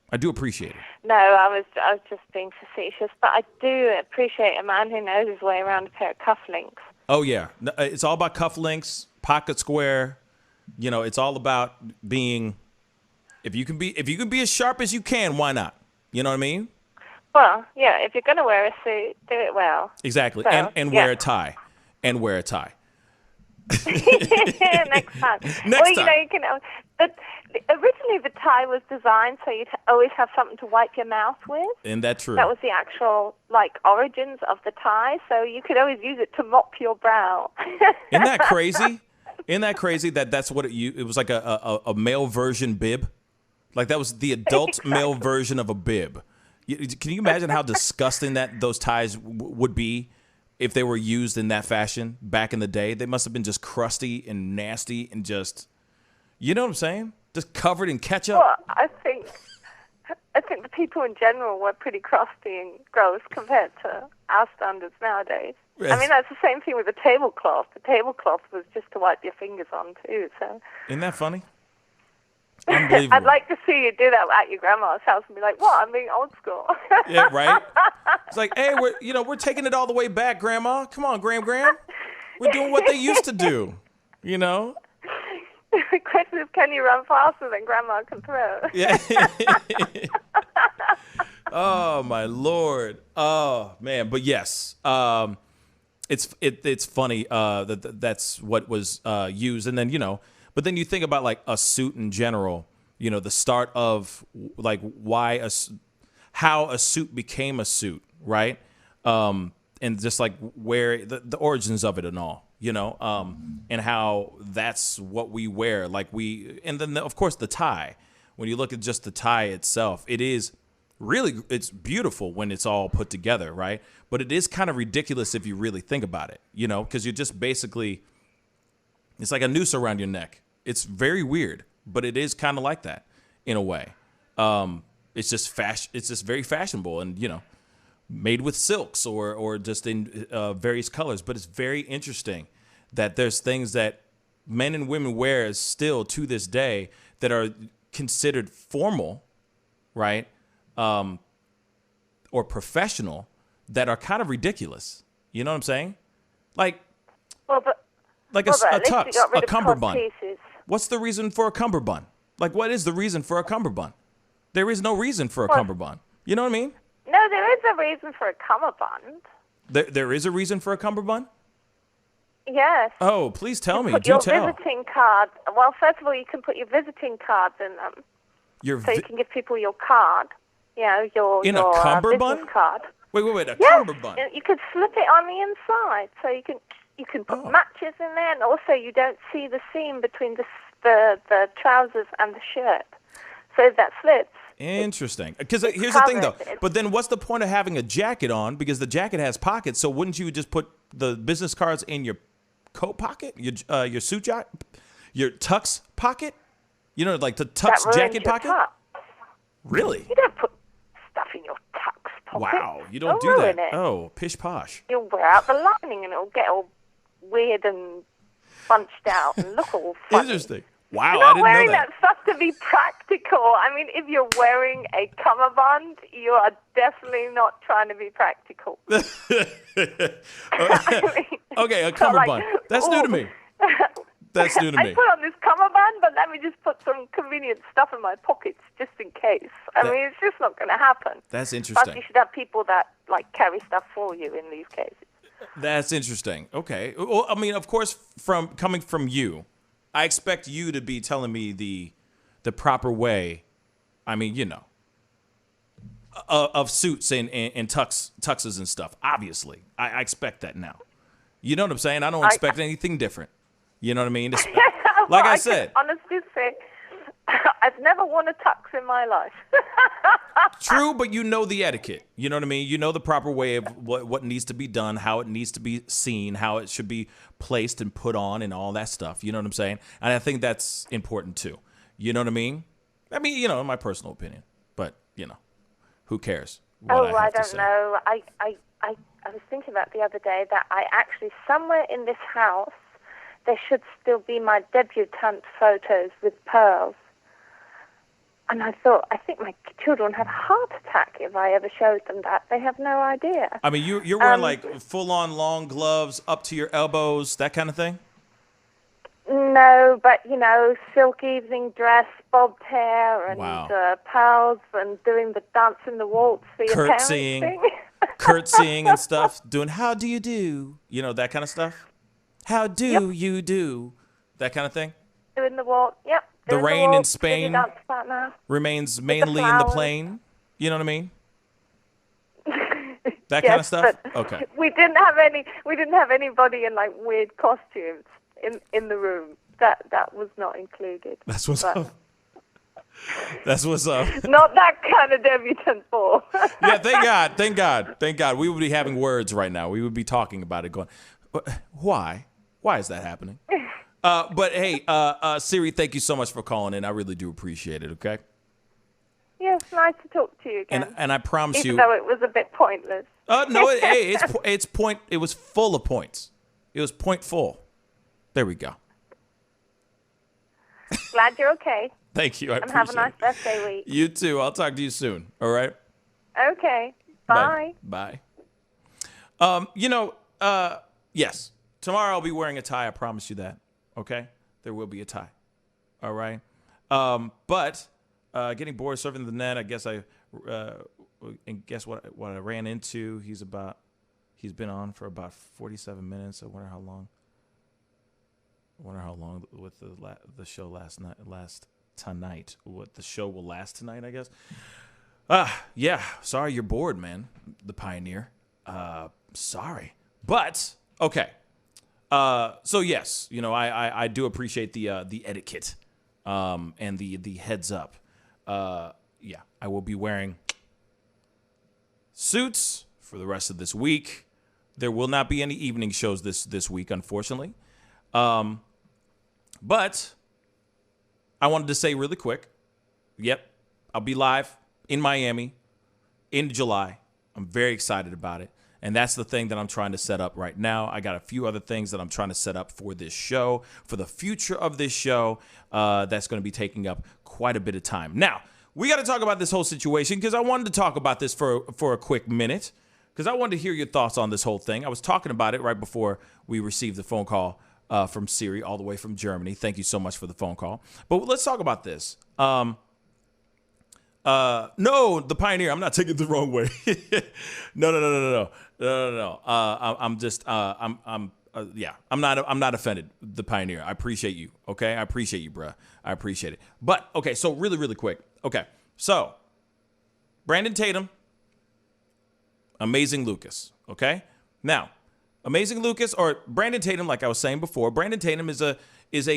I do appreciate it. No, I was just being facetious, but I do appreciate a man who knows his way around a pair of cufflinks. Oh yeah, it's all about cufflinks, pocket square. It's all about being. If you can be as sharp as you can, why not? You know what I mean? Well, yeah. If you're gonna wear a suit, do it well. Exactly, So, and wear a tie, and wear a tie. Next time. Next time. You can. But Originally, the tie was designed so you'd always have something to wipe your mouth with. Isn't that true? That was the actual, origins of the tie, so you could always use it to mop your brow. Isn't that crazy? Isn't that crazy that that's what it was like a male version bib? Like that was the adult male version of a bib. Can you imagine how disgusting those ties would be if they were used in that fashion back in the day? They must have been just crusty and nasty and just, you know what I'm saying? Just covered in ketchup. Well, I think the people in general were pretty crusty and gross compared to our standards nowadays. Yes. I mean, that's the same thing with the tablecloth. The tablecloth was just to wipe your fingers on, too. So. Isn't that funny? Unbelievable. I'd like to see you do that at your grandma's house and be like, "What? I'm being old school." Yeah, right. It's like, hey, we're taking it all the way back, Grandma. Come on, Gram. We're doing what they used to do. You know. The question is, can you run faster than Grandma can throw? Yeah. Oh my Lord. Oh man. But yes, it's funny that's what was used, and then but then you think about like a suit in general. The start of like how a suit became a suit, right? And just like where the origins of it and all. And how that's what we wear. And then of course the tie. When you look at just the tie itself, it's beautiful when it's all put together, right? But it is kind of ridiculous if you really think about it, because you're just basically, it's like a noose around your neck. It's very weird, but it is kind of like that in a way. It's just it's just very fashionable and, made with silks or just in various colors. But it's very interesting that there's things that men and women wear still to this day that are considered formal, right? Or professional that are kind of ridiculous. You know what I'm saying? Like a tux, a cummerbund. What's the reason for a cummerbund? Like, what is the reason for a cummerbund? There is no reason for a cummerbund. You know what I mean? No, there is a reason for a cummerbund. There is a reason for a cummerbund? Yes. Oh, please tell me. Put Do your tell. visiting card. Well, first of all, you can put your visiting cards in them. So you can give people your card. Your cummerbund? business card. Wait, a Yes, cummerbund. you could slip it on the inside, so you can put matches in there, and also you don't see the seam between the trousers and the shirt, so that slips. Interesting. Because here's the thing, though. But then what's the point of having a jacket on? Because the jacket has pockets, so wouldn't you just put the business cards in your coat pocket, your suit jacket, your tux pocket? Like the tux jacket pocket? Tux. Really? You don't put stuff in your tux pocket. Wow, you don't do that. It. Oh, pish posh. You'll wear out the lining and it'll get all weird and bunched out and look all funny. Interesting. Wow, You're I not didn't wearing know that. stuff to be practical. I mean, if you're wearing a cummerbund, you are definitely not trying to be practical. Okay, a cummerbund. That's new to me. That's new to me. I put on this cummerbund, but let me just put some convenient stuff in my pockets just in case. I mean, it's just not going to happen. That's interesting. Plus, you should have people that carry stuff for you in these cases. That's interesting. Okay. Well, I mean, of course, coming from you, I expect you to be telling me the proper way. I mean, of suits and tuxes and stuff. Obviously, I expect that now. You know what I'm saying? I don't expect anything different. You know what I mean? Like I said. Honestly say, I've never worn a tux in my life. True, but you know the etiquette. You know what I mean? You know the proper way of what needs to be done, how it needs to be seen, how it should be placed and put on and all that stuff. You know what I'm saying? And I think that's important too. You know what I mean? I mean, in my personal opinion. But, who cares? I don't know. I was thinking about the other day that I actually, somewhere in this house, there should still be my debutante photos with pearls. And I thought, I think my children would have a heart attack if I ever showed them that. They have no idea. I mean, you're wearing full-on long gloves up to your elbows, that kind of thing? No, but, silk evening dress, bobbed hair, and pearls, and doing the dancing the waltz for your parents thing. Curtsying and stuff, doing how do you do, that kind of stuff. How do you do? That kind of thing? Doing the waltz, yep. The Doing rain in walk, Spain dance about now. remains mainly in the flowers. plane. You know what I mean? That Yes, kind of stuff? but Okay. We didn't have anybody in like weird costumes in the room. That was not included. That's what's But up. That's what's up. not that kind of debutante ball. Yeah, thank God. We would be having words right now. We would be talking about it, going, why? Why is that happening? But hey, Siri, thank you so much for calling in. I really do appreciate it. Okay. Yes, nice to talk to you again. And I promise even you. though it was a bit pointless. No, it's point. It was full of points. It was point full. There we go. Glad you're okay. Thank you. I And have a appreciate nice it. birthday week. You too. I'll talk to you soon. All right. Okay. Bye. Bye. Yes. Tomorrow I'll be wearing a tie. I promise you that. Okay. There will be a tie. All right. But getting bored serving the net. I guess and guess what I ran into. He's been on for about 47 minutes. I wonder how long with the show tonight. What the show will last tonight, I guess. Yeah. Sorry you're bored, man. The Pioneer. Sorry. But okay. So yes, I do appreciate the etiquette and the heads up. Yeah, I will be wearing suits for the rest of this week. There will not be any evening shows this week, unfortunately. But I wanted to say really quick, yep, I'll be live in Miami in July. I'm very excited about it. And that's the thing that I'm trying to set up right now. I got a few other things that I'm trying to set up for this show, for the future of this show. That's going to be taking up quite a bit of time. Now, we got to talk about this whole situation because I wanted to talk about this for a quick minute because I wanted to hear your thoughts on this whole thing. I was talking about it right before we received the phone call from Siri all the way from Germany. Thank you so much for the phone call. But let's talk about this. No, the Pioneer. I'm not taking it the wrong way. No. I'm not offended. The Pioneer. I appreciate you. Okay, I appreciate you, bruh. I appreciate it. But okay, so really quick. Okay, so Brandon Tatum, Amazing Lucas. Okay, now Amazing Lucas or Brandon Tatum, like I was saying before, Brandon Tatum is a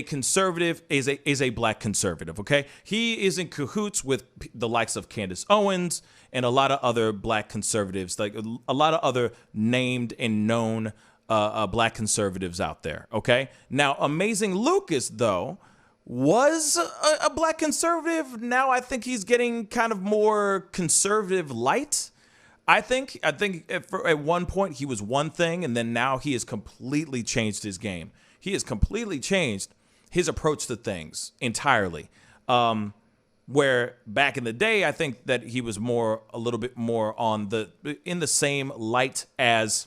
conservative, is a black conservative, okay? He is in cahoots with the likes of Candace Owens and a lot of other black conservatives, like a lot of other named and known black conservatives out there, okay? Now, Amazing Lucas, though, was a black conservative. Now I think he's getting kind of more conservative light. I think at one point he was one thing, and then now he has completely changed his game. He has completely changed his approach to things entirely. Where back in the day, I think that he was a little bit more in the same light as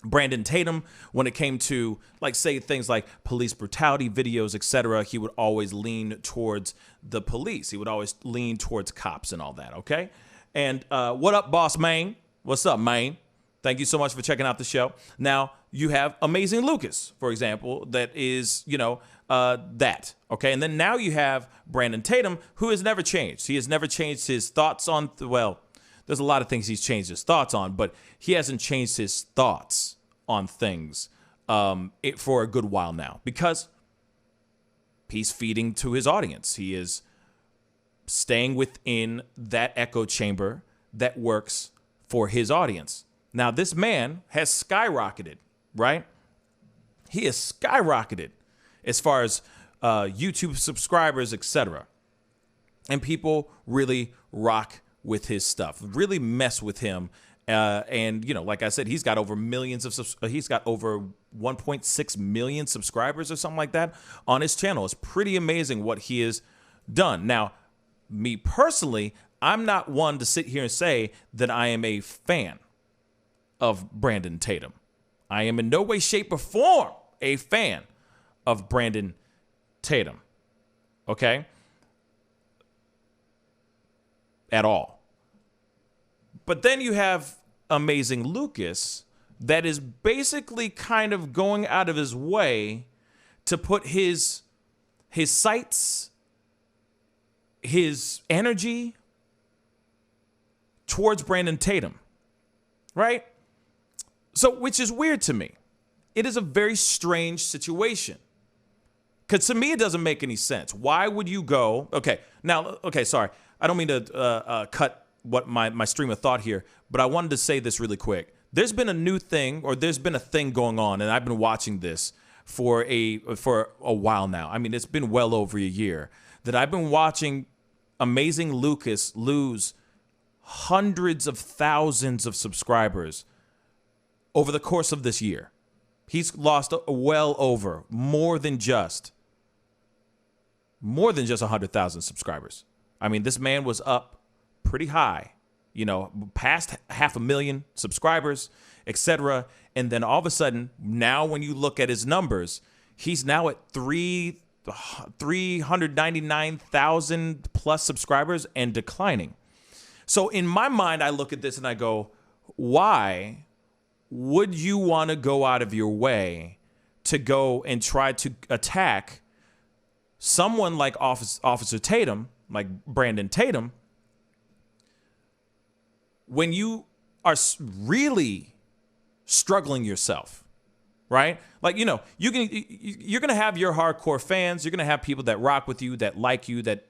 Brandon Tatum when it came to, like, say things like police brutality videos, etc. He would always lean towards the police. He would always lean towards cops and all that. Okay. And what up, Boss Maine? What's up, Maine? Thank you so much for checking out the show. Now, you have Amazing Lucas, for example, that is, that. Okay. And then now you have Brandon Tatum, who has never changed. He has never changed his thoughts on, there's a lot of things he's changed his thoughts on, but he hasn't changed his thoughts on things for a good while now because he's feeding to his audience. He is staying within that echo chamber that works for his audience. Now, this man has skyrocketed, right? He has skyrocketed as far as YouTube subscribers, etc. And people really rock with his stuff, really mess with him. And like I said, he's got over 1.6 million subscribers or something like that on his channel. It's pretty amazing what he has done. Now, me personally, I'm not one to sit here and say that I am a fan of Brandon Tatum. I am in no way, shape, or form a fan of Brandon Tatum. Okay? At all. But then you have Amazing Lucas that is basically kind of going out of his way to put his his sights, his energy towards Brandon Tatum, right? So, which is weird to me. It is a very strange situation. Because to me, it doesn't make any sense. Why would you go? Okay, sorry. I don't mean to cut what my stream of thought here, but I wanted to say this really quick. There's been a new thing, or there's been a thing going on, and I've been watching this for a while now. I mean, it's been well over a year that I've been watching Amazing Lucas lose hundreds of thousands of subscribers over the course of this year. He's lost well over more than just 100,000 subscribers. I mean, this man was up pretty high, past 500,000 subscribers, etc. And then all of a sudden, now when you look at his numbers, he's now at 399,000 plus subscribers and declining. So in my mind, I look at this and I go, why would you want to go out of your way to go and try to attack someone like Officer Tatum, like Brandon Tatum, when you are really struggling yourself, right? Like, you're going to have your hardcore fans. You're going to have people that rock with you, that like you, that,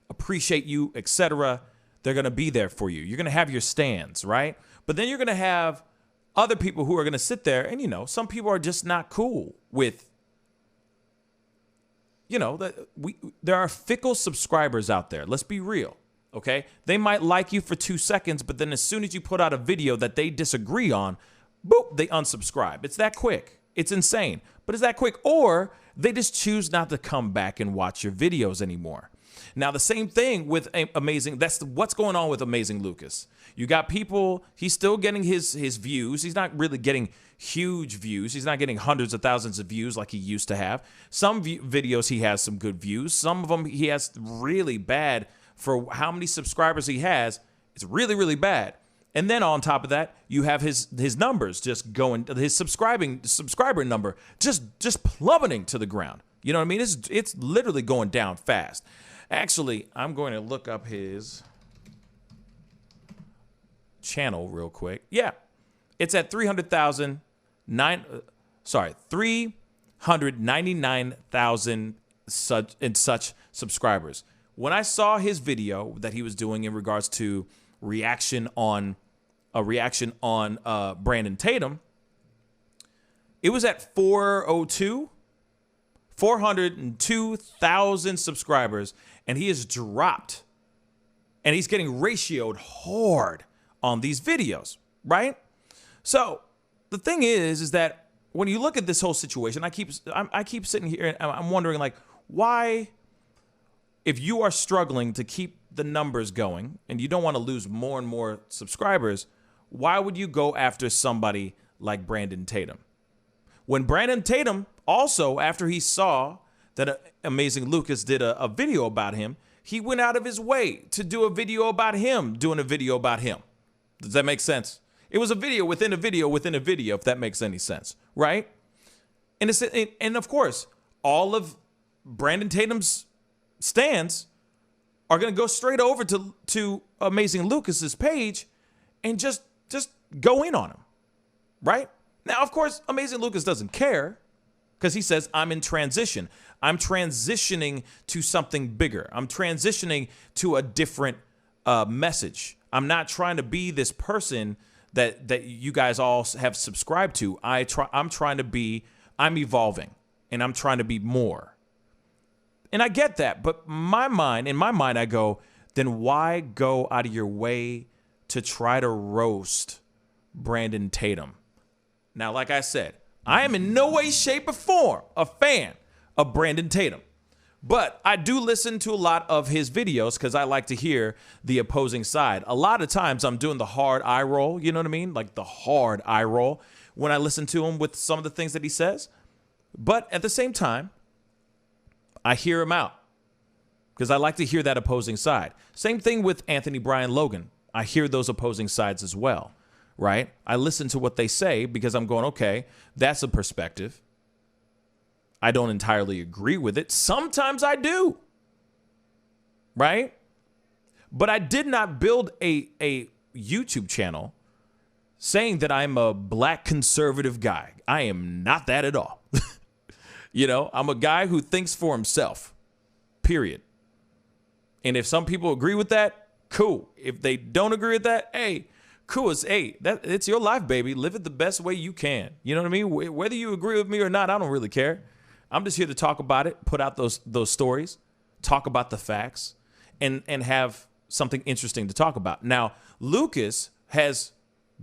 appreciate you, etc. They're going to be there for you. You're going to have your stands, right? But then you're going to have other people who are going to sit there and, some people are just not cool with, there are fickle subscribers out there. Let's be real, okay? They might like you for 2 seconds, but then as soon as you put out a video that they disagree on, boop, they unsubscribe. It's that quick. It's insane, but it's that quick. Or they just choose not to come back and watch your videos anymore. Now, the same thing with Amazing. That's what's going on with Amazing Lucas. You got people, he's still getting his views. He's not really getting huge views. He's not getting hundreds of thousands of views like he used to have. Some videos he has some good views. Some of them he has really bad for how many subscribers he has. It's really, really bad. And then on top of that, you have his numbers just going, his subscriber number just plummeting to the ground. You know what I mean? It's literally going down fast. Actually, I'm going to look up his channel real quick. Yeah, it's at 399,000 such subscribers. When I saw his video that he was doing in regards to reaction on Brandon Tatum, it was at 402,000 subscribers, and he has dropped, and he's getting ratioed hard on these videos, right? So the thing is that when you look at this whole situation, I keep sitting here and I'm wondering, like, why, if you are struggling to keep the numbers going and you don't want to lose more and more subscribers, why would you go after somebody like Brandon Tatum? When Brandon Tatum also, after he saw that Amazing Lucas did a video about him, he went out of his way to do a video about him doing a video about him. Does that make sense? It was a video within a video within a video, if that makes any sense, right? And of course, all of Brandon Tatum's stands are going to go straight over to Amazing Lucas's page and just go in on him, right? Now, of course, Amazing Lucas doesn't care because he says, I'm in transition. I'm transitioning to something bigger. I'm transitioning to a different message. I'm not trying to be this person that you guys all have subscribed to. I'm evolving, and I'm trying to be more. And I get that, but in my mind, I go, then why go out of your way to try to roast Brandon Tatum? Now, like I said, I am in no way, shape, or form a fan of Brandon Tatum. But I do listen to a lot of his videos because I like to hear the opposing side. A lot of times I'm doing the hard eye roll, you know what I mean? Like the hard eye roll when I listen to him with some of the things that he says. But at the same time, I hear him out because I like to hear that opposing side. Same thing with Anthony Brian Logan. I hear those opposing sides as well, right? I listen to what they say because I'm going, okay, that's a perspective. I don't entirely agree with it. Sometimes I do. Right? But I did not build a YouTube channel saying that I'm a black conservative guy. I am not that at all. You know, I'm a guy who thinks for himself, period. And if some people agree with that, cool. If they don't agree with that, hey, cool. It's your life, baby. Live it the best way you can. You know what I mean? Whether you agree with me or not, I don't really care. I'm just here to talk about it, put out those stories, talk about the facts, and have something interesting to talk about. Now, Lucas has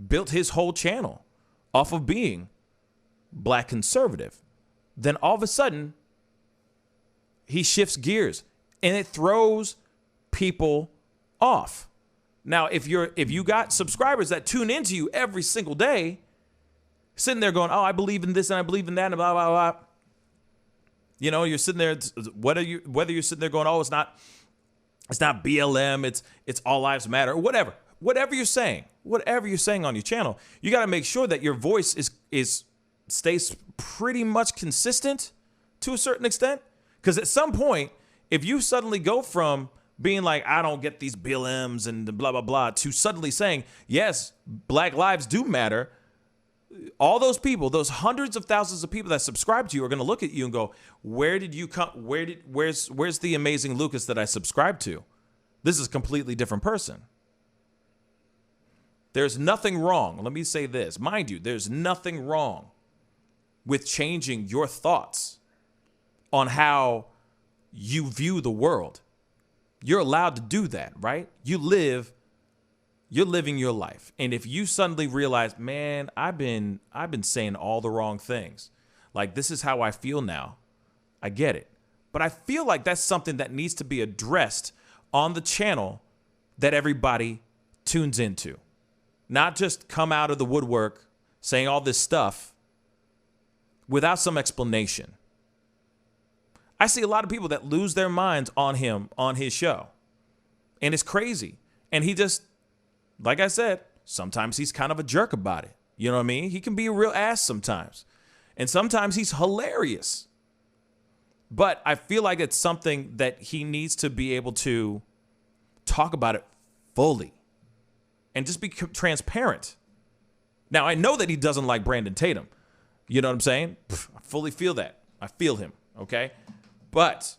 built his whole channel off of being black conservative. Then all of a sudden, he shifts gears, and it throws people off. Now, if you got subscribers that tune into you every single day, sitting there going, "Oh, I believe in this and I believe in that," and blah blah blah. You know, you're sitting there, whether you're sitting there going, "Oh, it's not BLM, it's all lives matter," or whatever you're saying on your channel, you got to make sure that your voice stays pretty much consistent to a certain extent. Because at some point, if you suddenly go from being like, "I don't get these BLMs and blah, blah, blah," to suddenly saying, "Yes, black lives do matter," all those people, those hundreds of thousands of people that subscribe to you are going to look at you and go, "Where did you come? Where's the amazing Lucas that I subscribed to? This is a completely different person." There's nothing wrong. Let me say this. Mind you, there's nothing wrong with changing your thoughts on how you view the world. You're allowed to do that, right? You're living your life. And if you suddenly realize, "Man, I've been saying all the wrong things. Like, this is how I feel now." I get it. But I feel like that's something that needs to be addressed on the channel that everybody tunes into. Not just come out of the woodwork saying all this stuff without some explanation. I see a lot of people that lose their minds on him, on his show. And it's crazy. And he just, like I said, sometimes he's kind of a jerk about it. You know what I mean? He can be a real ass sometimes. And sometimes he's hilarious. But I feel like it's something that he needs to be able to talk about it fully and just be transparent. Now, I know that he doesn't like Brandon Tatum. You know what I'm saying? I fully feel that. I feel him, okay? But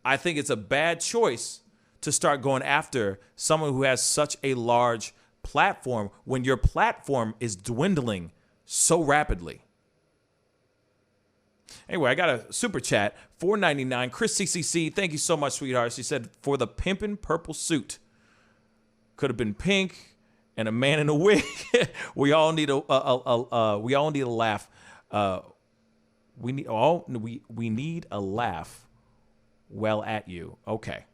I think it's a bad choice to start going after someone who has such a large platform when your platform is dwindling so rapidly. Anyway, I got a super chat, $4.99. Chris CCC, thank you so much, sweetheart. She said, "For the pimpin' purple suit. Could have been pink and a man in a wig." We all need a laugh. We need a laugh well at you. Okay.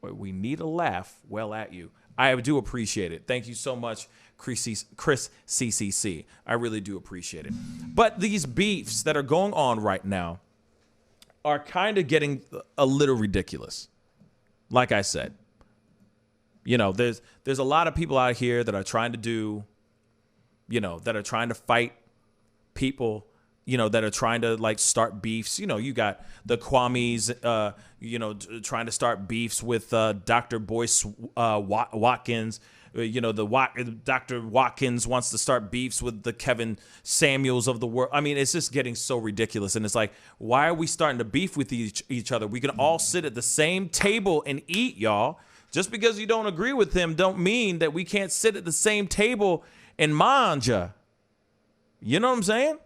We need a laugh well at you. I do appreciate it. Thank you so much, Chris CCC. I really do appreciate it. But these beefs that are going on right now are kind of getting a little ridiculous. Like I said, you know, there's a lot of people out here that are trying to do, you know, that are trying to fight people, you know, that are trying to like start beefs. You know, you got the Kwame's, you know, trying to start beefs with Dr. Boyce Watkins. You know, Dr. Watkins wants to start beefs with the Kevin Samuels of the world. I mean, it's just getting so ridiculous. And it's like, why are we starting to beef with each other? We can all sit at the same table and eat, y'all. Just because you don't agree with him don't mean that we can't sit at the same table and manja. You know what I'm saying?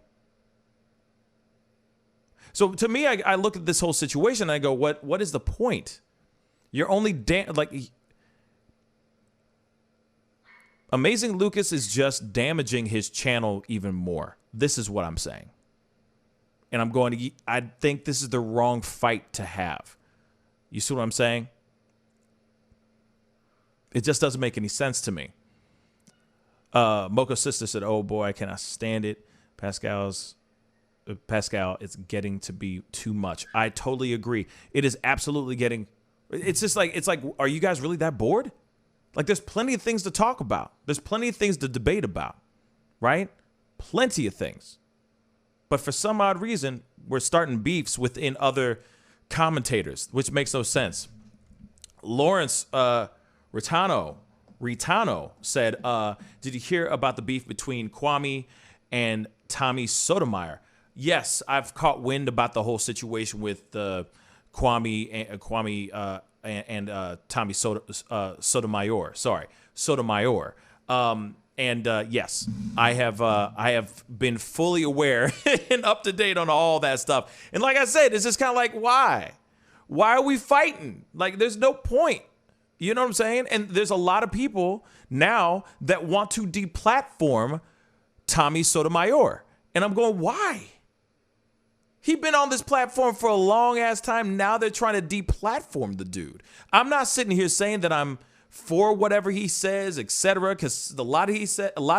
So to me, I look at this whole situation and I go, what is the point? You're only Amazing Lucas is just damaging his channel even more. This is what I'm saying. And I think this is the wrong fight to have. You see what I'm saying? It just doesn't make any sense to me. Mocha's sister said, "Oh boy, I cannot stand it. Pascal, it's getting to be too much." I totally agree. It is absolutely getting, it's like, are you guys really that bored? Like, there's plenty of things to talk about. There's plenty of things to debate about, right? Plenty of things. But for some odd reason, we're starting beefs within other commentators, which makes no sense. Lawrence Ritano said, did you hear about the beef between Kwame and Tommy Sotomayor? Yes, I've caught wind about the whole situation with Kwame and Tommy Sotomayor. Sorry, Sotomayor. Yes, I have been fully aware and up to date on all that stuff. And like I said, it's just kind of like, why? Why are we fighting? Like, there's no point. You know what I'm saying? And there's a lot of people now that want to deplatform Tommy Sotomayor. And I'm going, why? He's been on this platform for a long ass time. Now they're trying to deplatform the dude. I'm not sitting here saying that I'm for whatever he says, etc., because a lot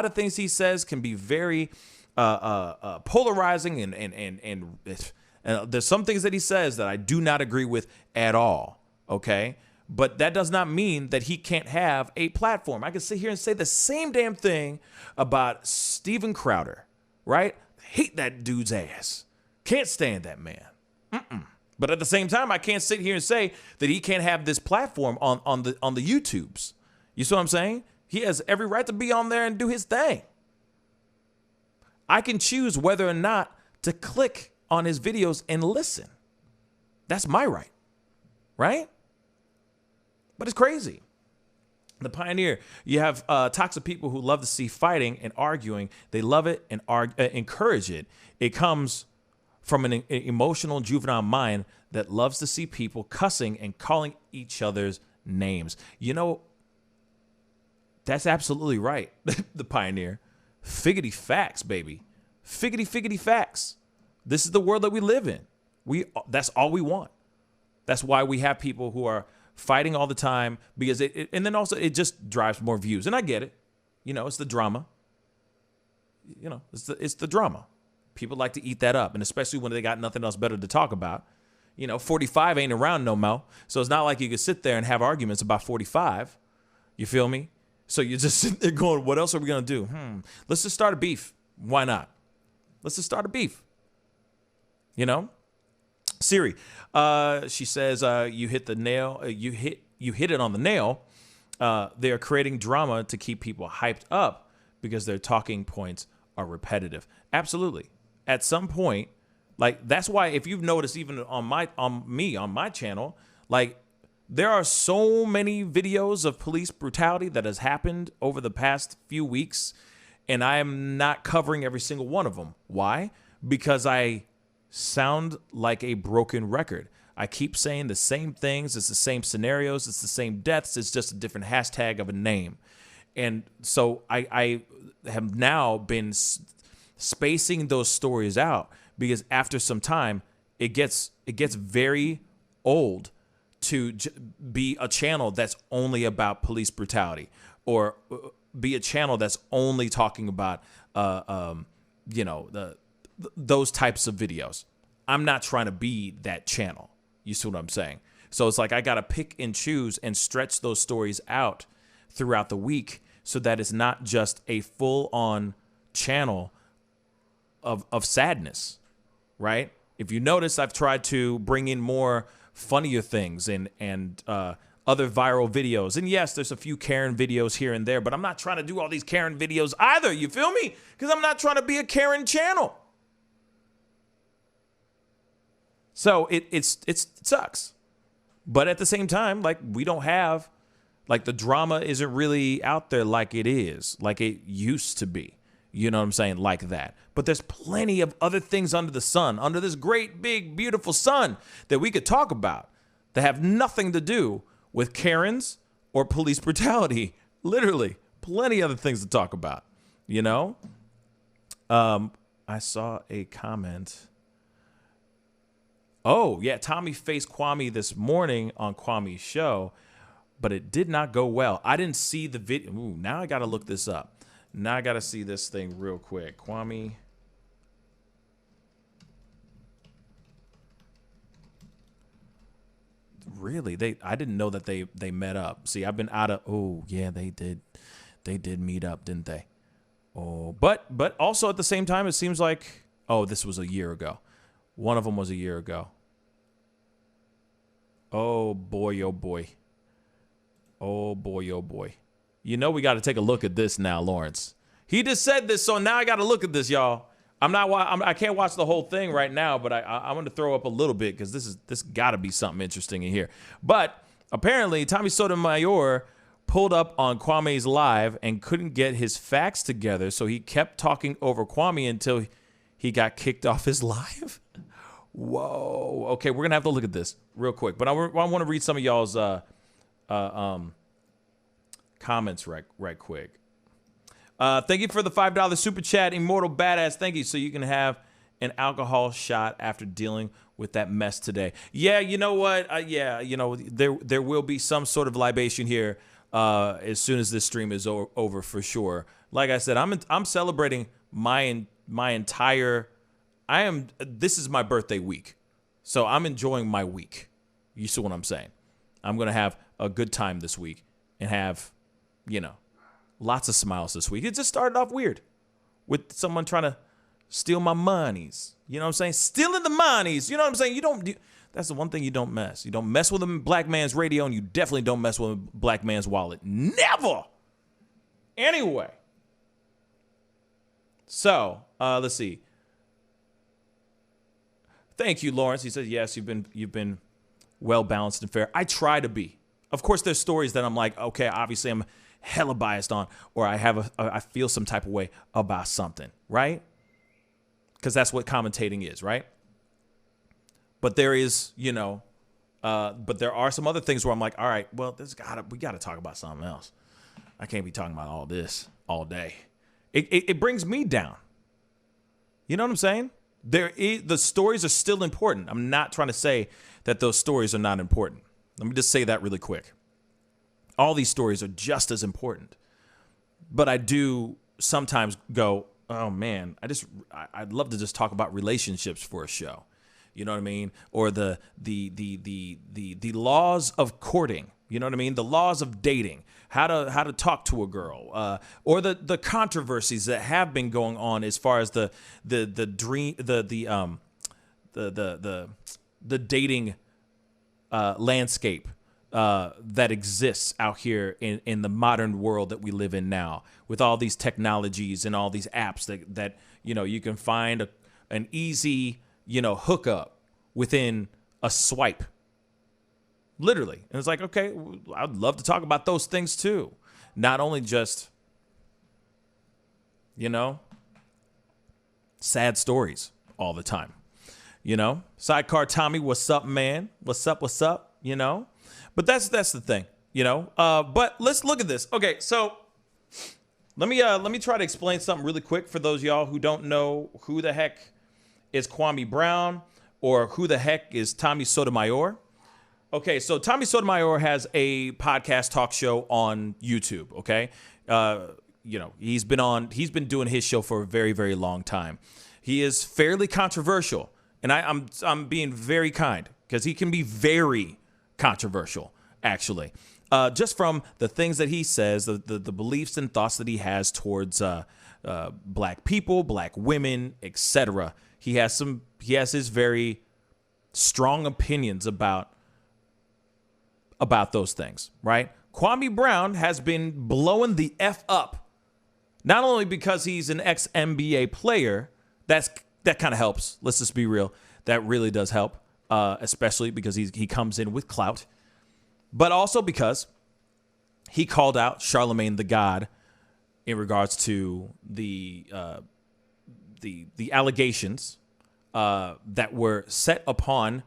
of things he says can be very polarizing, and there's some things that he says that I do not agree with at all. Okay, but that does not mean that he can't have a platform. I can sit here and say the same damn thing about Steven Crowder, right? Hate that dude's ass. Can't stand that man. But at the same time, I can't sit here and say that he can't have this platform on the YouTubes. You see what I'm saying? He has every right to be on there and do his thing. I can choose whether or not to click on his videos and listen. That's my right, right? But it's crazy. The Pioneer, you have toxic people who love to see fighting and arguing. They love it and encourage it. It comes from an emotional juvenile mind that loves to see people cussing and calling each other's names. You know, that's absolutely right. The Pioneer. Figgity facts, baby. Figgity facts. This is the world that we live in. That's all we want. That's why we have people who are fighting all the time, because and then also it just drives more views. And I get it. You know, it's the drama. You know, it's the drama. People like to eat that up, and especially when they got nothing else better to talk about. You know, 45 ain't around no more, so it's not like you could sit there and have arguments about 45. You feel me? So you're just sitting there going, what else are we going to do? Let's just start a beef. Why not? Let's just start a beef. You know? Siri, she says, you hit the nail. You hit it on the nail. They are creating drama to keep people hyped up because their talking points are repetitive. Absolutely. At some point, like, that's why, if you've noticed, even on my channel, like, there are so many videos of police brutality that has happened over the past few weeks, and I am not covering every single one of them. Why? Because I sound like a broken record. I keep saying the same things. It's the same scenarios. It's the same deaths. It's just a different hashtag of a name. And so I have now been spacing those stories out, because after some time, it gets very old to be a channel that's only about police brutality, or be a channel that's only talking about those types of videos. I'm not trying to be that channel. You see what I'm saying? So it's like I got to pick and choose and stretch those stories out throughout the week, so that it's not just a full-on channel of sadness, right? If you notice, I've tried to bring in more funnier things and other viral videos. And yes, there's a few Karen videos here and there, but I'm not trying to do all these Karen videos either. You feel me? Because I'm not trying to be a Karen channel. So it sucks. But at the same time, like, we don't have, like, the drama isn't really out there like it is, like it used to be. You know what I'm saying? Like that. But there's plenty of other things under the sun, under this great, big, beautiful sun, that we could talk about that have nothing to do with Karens or police brutality. Literally, plenty of other things to talk about, you know? I saw a comment. Oh, yeah, Tommy faced Kwame this morning on Kwame's show, but it did not go well. I didn't see the video. Ooh, now I got to look this up. Now I got to see this thing real quick. Kwame. Really? I didn't know that they met up. See, I've been out of. Oh, yeah, they did. They did meet up, didn't they? Oh, but also at the same time, it seems like, oh, this was a year ago. One of them was a year ago. Oh, boy, oh, boy. Oh, boy, oh, boy. You know we got to take a look at this now, Lawrence. He just said this, so now I got to look at this, y'all. I can't watch the whole thing right now, but I'm going to throw up a little bit because this got to be something interesting in here. But apparently, Tommy Sotomayor pulled up on Kwame's live and couldn't get his facts together, so he kept talking over Kwame until he got kicked off his live. Whoa. Okay, we're going to have to look at this real quick. But I want to read some of y'all's comments right quick. Thank you for the $5 super chat, Immortal Badass. Thank you. So you can have an alcohol shot after dealing with that mess today. Yeah, you know what? There will be some sort of libation here as soon as this stream is over for sure. Like I said, I'm celebrating my entire. This is my birthday week, so I'm enjoying my week. You see what I'm saying? I'm gonna have a good time this week and have, lots of smiles this week. It just started off weird with someone trying to steal my monies. You know what I'm saying? Stealing the monies. You know what I'm saying? That's the one thing you don't mess. You don't mess with a black man's radio, and you definitely don't mess with a black man's wallet. Never. Anyway. So, let's see. Thank you, Lawrence. He says, yes, you've been well balanced and fair. I try to be. Of course, there's stories that I'm like, okay, obviously I'm hella biased on, or I feel some type of way about something, right? Because that's what commentating is, right? But there is, but there are some other things where I'm like, all right, well, we got to talk about something else. I can't be talking about all this all day. It brings me down. You know what I'm saying? The stories are still important. I'm not trying to say that those stories are not important. Let me just say that really quick. All these stories are just as important. But I do sometimes go, oh man, I'd love to just talk about relationships for a show. You know what I mean? Or the laws of courting. You know what I mean? The laws of dating. How to talk to a girl. Or the controversies that have been going on as far as the dating landscape that exists out here in the modern world that we live in now, with all these technologies and all these apps that you can find an easy hookup within a swipe, literally. And it's like, okay, I'd love to talk about those things too, not only just sad stories all the time. Sidecar Tommy, what's up, man? What's up? But that's the thing, But let's look at this. Okay, so let me try to explain something really quick for those of y'all who don't know who the heck is Kwame Brown or who the heck is Tommy Sotomayor. Okay, so Tommy Sotomayor has a podcast talk show on YouTube. Okay, he's been doing his show for a very, very long time. He is fairly controversial, and I'm being very kind because he can be very controversial, actually. Just from the things that he says, the beliefs and thoughts that he has towards black people, black women, etc. He has his very strong opinions about those things, right? Kwame Brown has been blowing the F up, not only because he's an ex-NBA player. That kind of helps. Let's just be real. That really does help, especially because he comes in with clout, but also because he called out Charlemagne the God in regards to the allegations that were set upon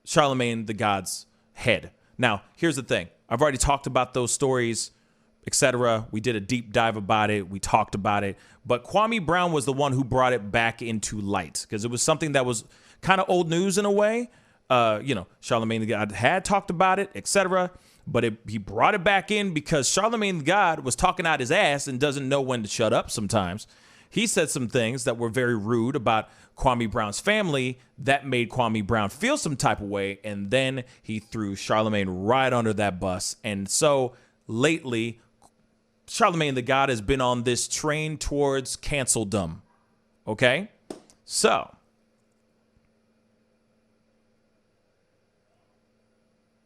Charlemagne the God's head. Now, here's the thing. I've already talked about those stories, etc. We did a deep dive about it. We talked about it. But Kwame Brown was the one who brought it back into light because it was something that was kind of old news in a way. Charlemagne the God had talked about it, etc. But he brought it back in because Charlemagne the God was talking out his ass and doesn't know when to shut up sometimes. He said some things that were very rude about Kwame Brown's family that made Kwame Brown feel some type of way, and then he threw Charlemagne right under that bus. And so lately, Charlemagne the God has been on this train towards canceldom. Okay? So,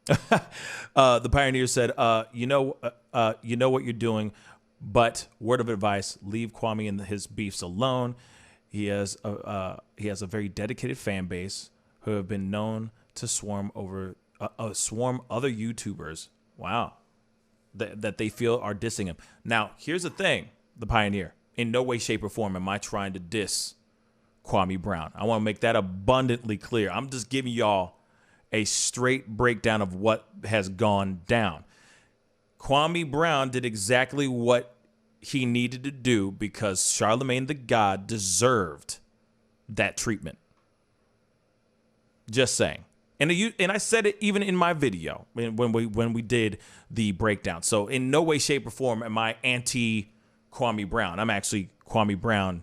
The Pioneer said, you know what you're doing, but word of advice, leave Kwame and his beefs alone. He has a very dedicated fan base who have been known to swarm other YouTubers. Wow. That they feel are dissing him. Now, here's the thing, the Pioneer. In no way, shape, or form am I trying to diss Kwame Brown. I want to make that abundantly clear. I'm just giving y'all a straight breakdown of what has gone down. Kwame Brown did exactly what he needed to do because Charlemagne the God deserved that treatment. Just saying. And I said it even in my video when we did the breakdown. So in no way, shape, or form am I anti Kwame Brown. I'm actually Kwame Brown.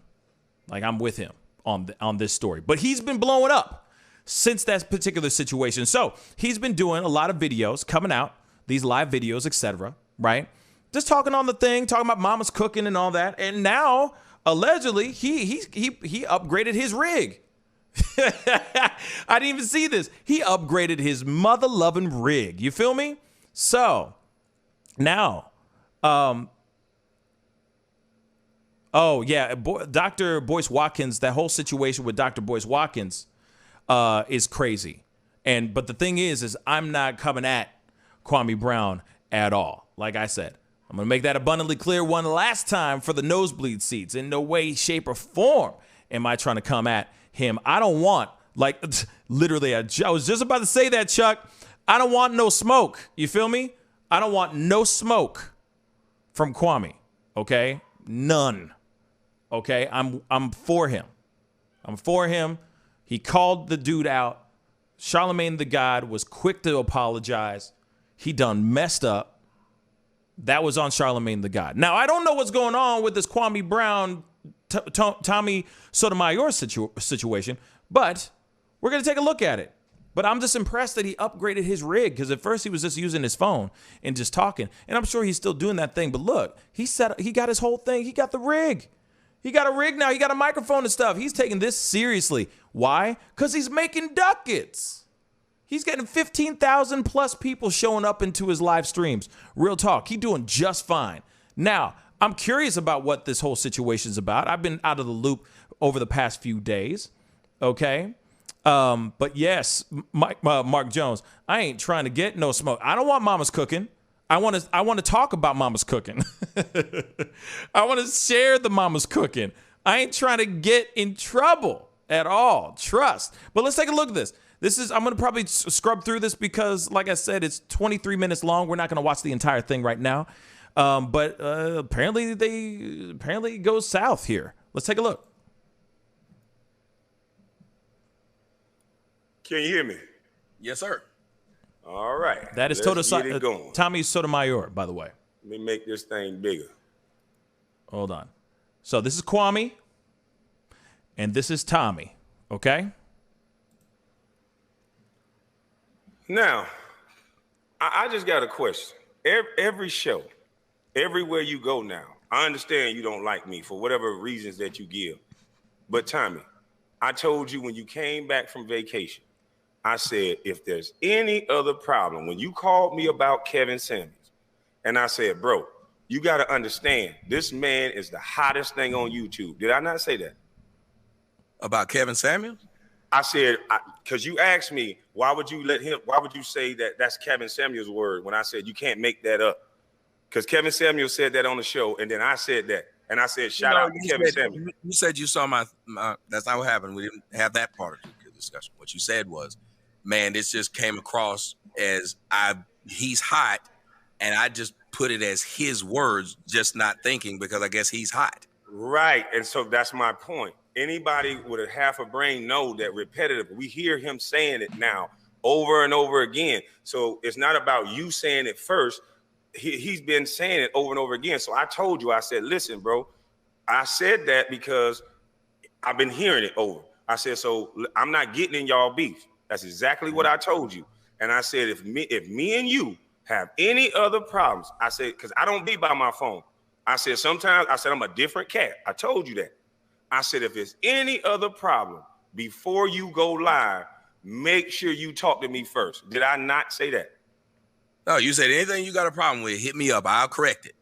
Like, I'm with him on this story. But he's been blowing up since that particular situation. So he's been doing a lot of videos coming out, these live videos, etc. Right? Just talking on the thing, talking about mama's cooking and all that. And now, allegedly, he upgraded his rig. I didn't even see this. He upgraded his mother-loving rig. You feel me? So, now, oh, yeah, Dr. Boyce Watkins, that whole situation with Dr. Boyce Watkins is crazy. But the thing is I'm not coming at Kwame Brown at all. Like I said, I'm going to make that abundantly clear one last time for the nosebleed seats. In no way, shape, or form am I trying to come at him. I don't want, like, literally, I was just about to say that, Chuck. I don't want no smoke. You feel me? I don't want no smoke from Kwame. Okay? None. Okay? I'm for him. I'm for him. He called the dude out. Charlemagne the God was quick to apologize. He done messed up. That was on Charlemagne the God. Now, I don't know what's going on with this Kwame Brown, Tommy Sotomayor situation, but we're going to take a look at it. But I'm just impressed that he upgraded his rig, because at first he was just using his phone and just talking. And I'm sure he's still doing that thing. But look, he got his whole thing. He got the rig. He got a rig now. He got a microphone and stuff. He's taking this seriously. Why? Because he's making ducats. He's getting 15,000 plus people showing up into his live streams. Real talk. He's doing just fine. Now, I'm curious about what this whole situation is about. I've been out of the loop over the past few days. Okay. But yes, Mark Jones, I ain't trying to get no smoke. I don't want mama's cooking. I want to talk about mama's cooking. I want to share the mama's cooking. I ain't trying to get in trouble at all. Trust. But let's take a look at this. I'm going to probably scrub through this because, like I said, it's 23 minutes long. We're not going to watch the entire thing right now. But apparently it goes south here. Let's take a look. Can you hear me? Yes, sir. All right. That is Tommy Sotomayor, by the way. Let me make this thing bigger. Hold on. So this is Kwame, and this is Tommy, okay? Now, I just got a question. Every show, everywhere you go now, I understand you don't like me for whatever reasons that you give. But Tommy, I told you when you came back from vacation, I said, if there's any other problem, when you called me about Kevin Samuels, and I said, bro, you got to understand, this man is the hottest thing on YouTube. Did I not say that? About Kevin Samuels? I said, because you asked me, why would you say that that's Kevin Samuels' word when I said you can't make that up? Because Kevin Samuels said that on the show, and then I said that. And I said, shout out to Kevin Samuels. You said you saw my that's not what happened. We didn't have that part of the discussion. What you said was, man, this just came across as he's hot, and I just put it as his words, just not thinking, because I guess he's hot. Right, and so that's my point. Anybody with a half a brain know that repetitive. We hear him saying it now over and over again. So it's not about you saying it first. He's been saying it over and over again. So I told you, I said, listen, bro, I said that because I've been hearing it over. I said, so I'm not getting in y'all beef. That's exactly what I told you. And I said, if me and you have any other problems, I said, because I don't be by my phone. I said, sometimes, I said, I'm a different cat. I told you that. I said, if there's any other problem, before you go live, make sure you talk to me first. Did I not say that? No, you said anything you got a problem with, hit me up. I'll correct it.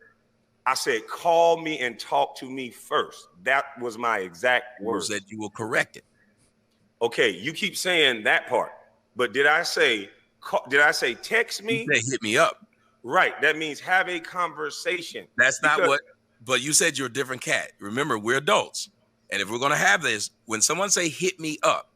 I said, call me and talk to me first. That was my exact You words. said you will correct it. Okay, you keep saying that part, but did I say text me? You said hit me up. Right. That means have a conversation. That's not what. But you said you're a different cat. Remember, we're adults, and if we're gonna have this, when someone say hit me up,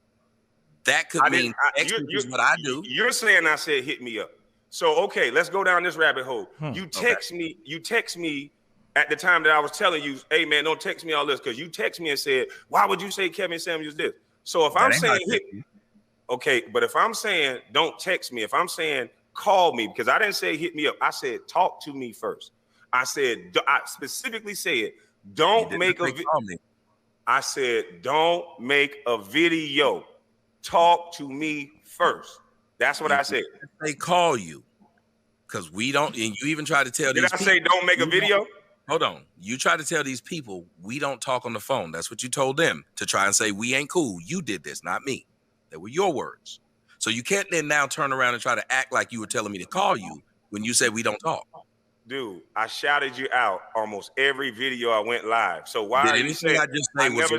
that could mean text me is what I do. You're saying I said hit me up. So okay, let's go down this rabbit hole. You text me at the time that I was telling you, hey man, don't text me all this, because you text me and said, why would you say Kevin Samuels this? So if I'm saying okay, but if I'm saying don't text me, if I'm saying call me, because I didn't say hit me up, I said talk to me first. I specifically said don't make a video. I said don't make a video. Talk to me first. That's what I said. They call you because we don't, and you even try to tell these people. Did I say don't make a video? Hold on. You try to tell these people we don't talk on the phone. That's what you told them, to try and say we ain't cool. You did this, not me. They were your words. So you can't then now turn around and try to act like you were telling me to call you when you said we don't talk. Dude, I shouted you out almost every video I went live. So why are you saying I just say was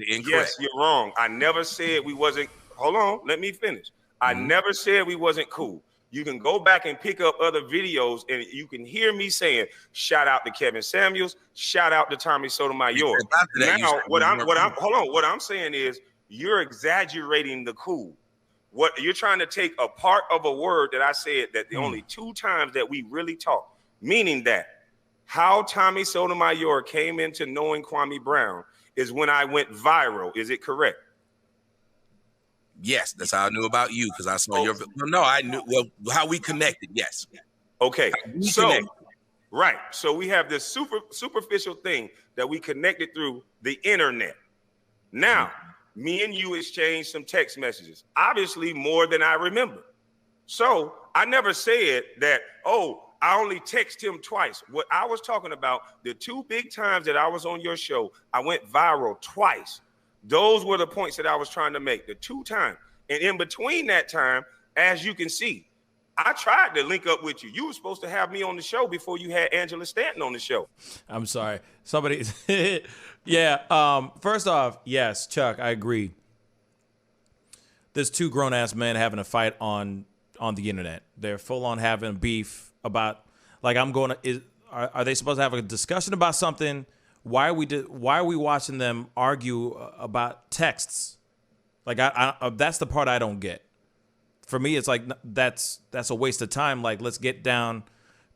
incorrect? Yes, you're wrong. I never said we wasn't. Hold on, let me finish. I never said we wasn't cool. You can go back and pick up other videos, and you can hear me saying, shout out to Kevin Samuels, shout out to Tommy Sotomayor. Now, what I'm saying is you're exaggerating the cool. What you're trying to take a part of a word that I said that the only 2 times that we really talked, meaning that how Tommy Sotomayor came into knowing Kwame Brown is when I went viral. Is it correct? Yes, that's how I knew about you, because I saw your. No, I knew how we connected. Yes. Okay. Right. So we have this superficial thing that we connected through the internet. Now, me and you exchanged some text messages, obviously more than I remember. So I never said that, oh, I only text him twice. What I was talking about, the 2 big times that I was on your show, I went viral twice. Those were the points that I was trying to make, the 2 times. And in between that time, as you can see, I tried to link up with you. You were supposed to have me on the show before you had Angela Stanton on the show. I'm sorry. Somebody, yeah. First off, yes, Chuck, I agree. There's 2 grown-ass men having a fight on the internet. They're full on having beef about, like, are they supposed to have a discussion about something? Why are we watching them argue about texts? Like, that's the part I don't get. For me, it's like that's a waste of time. Like, let's get down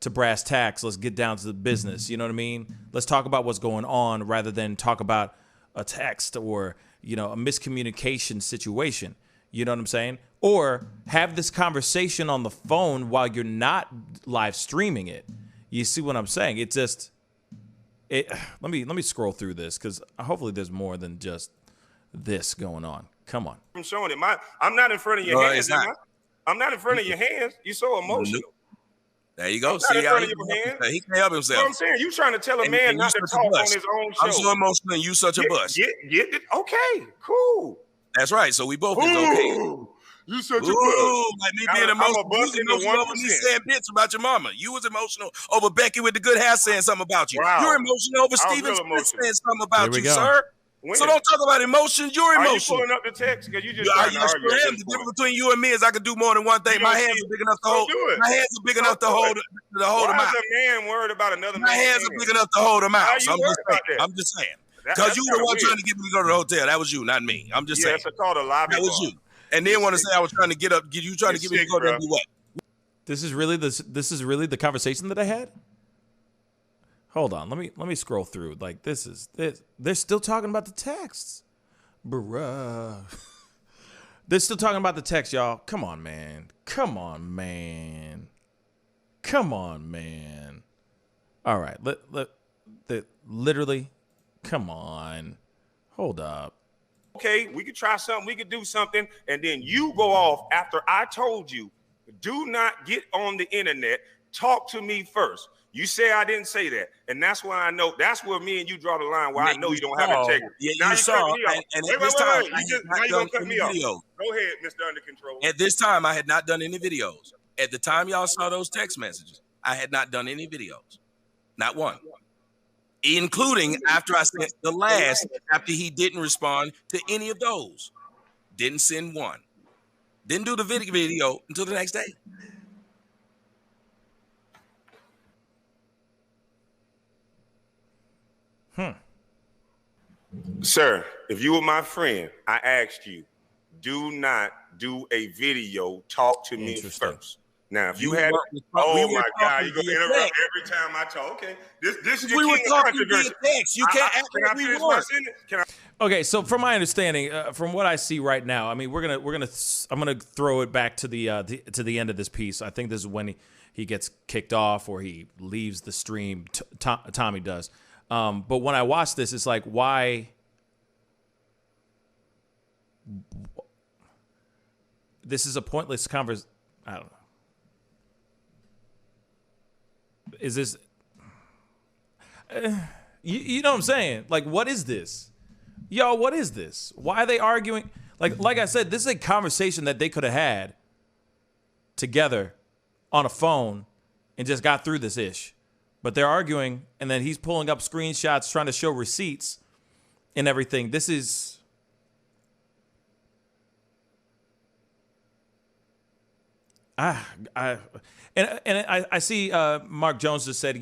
to brass tacks. Let's get down to the business. You know what I mean? Let's talk about what's going on rather than talk about a text or, a miscommunication situation. You know what I'm saying? Or have this conversation on the phone while you're not live streaming it. You see what I'm saying? It just. Let me scroll through this, because hopefully there's more than just this going on. Come on. I'm showing it. I'm not in front of your hands. I'm not in front of your hands. You're so emotional. There you go. I'm not in front of your hands. He can't help himself. You know what I'm saying? You trying to tell a man not to talk on his own show. I'm so emotional and you such a bust. Okay, cool. That's right. So we both is okay. You such a bust. Like me being emotional. You was emotional over me saying bits about your mama. You was emotional over Becky with the good hair saying something about you. Wow. You're emotional over Steven Smith saying something about you, sir. So don't talk about emotions. You're emotional. Are you pulling up the text? Because you just The difference between you and me is I can do more than one thing. My hands are big enough to hold. My hands are big enough to hold them out. Why is a man worried about another man? My hands are big enough to hold them out. So I'm just saying. Because you were the one trying to get me to go to the hotel. That was you, not me. I'm just saying. That's called a lobby. That was you. And then want to say I was trying to get you trying to get me to go there and do what? This is really the conversation that I had? Hold on, let me scroll through. Like, this. They're still talking about the texts. Bruh. They're still talking about the text, y'all. Come on, man. All right. Literally, come on. Hold up. Okay, we could try something, we could do something, and then you go off after I told you, do not get on the internet, talk to me first. You say I didn't say that, and that's why I know, that's where me and you draw the line, where I know you don't have integrity. Yeah, now you saw, and at this time, now you're going to cut me off. Go ahead, Mr. Under Control. At this time, I had not done any videos. At the time y'all saw those text messages, I had not done any videos. Not one. Including after I sent the last, after he didn't respond to any of those. Didn't send one. Didn't do the video until the next day. Sir, if you were my friend, I asked you, do not do a video. Talk to me first. Now, if you had, oh my God, you're going to interrupt every time I talk. Okay, this is your we were king of talking controversy. via text. You can't act like we weren't. Okay, so from my understanding, from what I see right now, I mean, I'm gonna throw it back to the end of this piece. I think this is when he gets kicked off or he leaves the stream. Tommy does. But when I watch this, it's like, why? This is a pointless conversation. I don't know. Is this? You know what I'm saying? Like, what is this? Yo, what is this? Why are they arguing? Like I said, this is a conversation that they could have had together on a phone and just got through this ish. But they're arguing, and then he's pulling up screenshots, trying to show receipts and everything. This is... I see Mark Jones just said,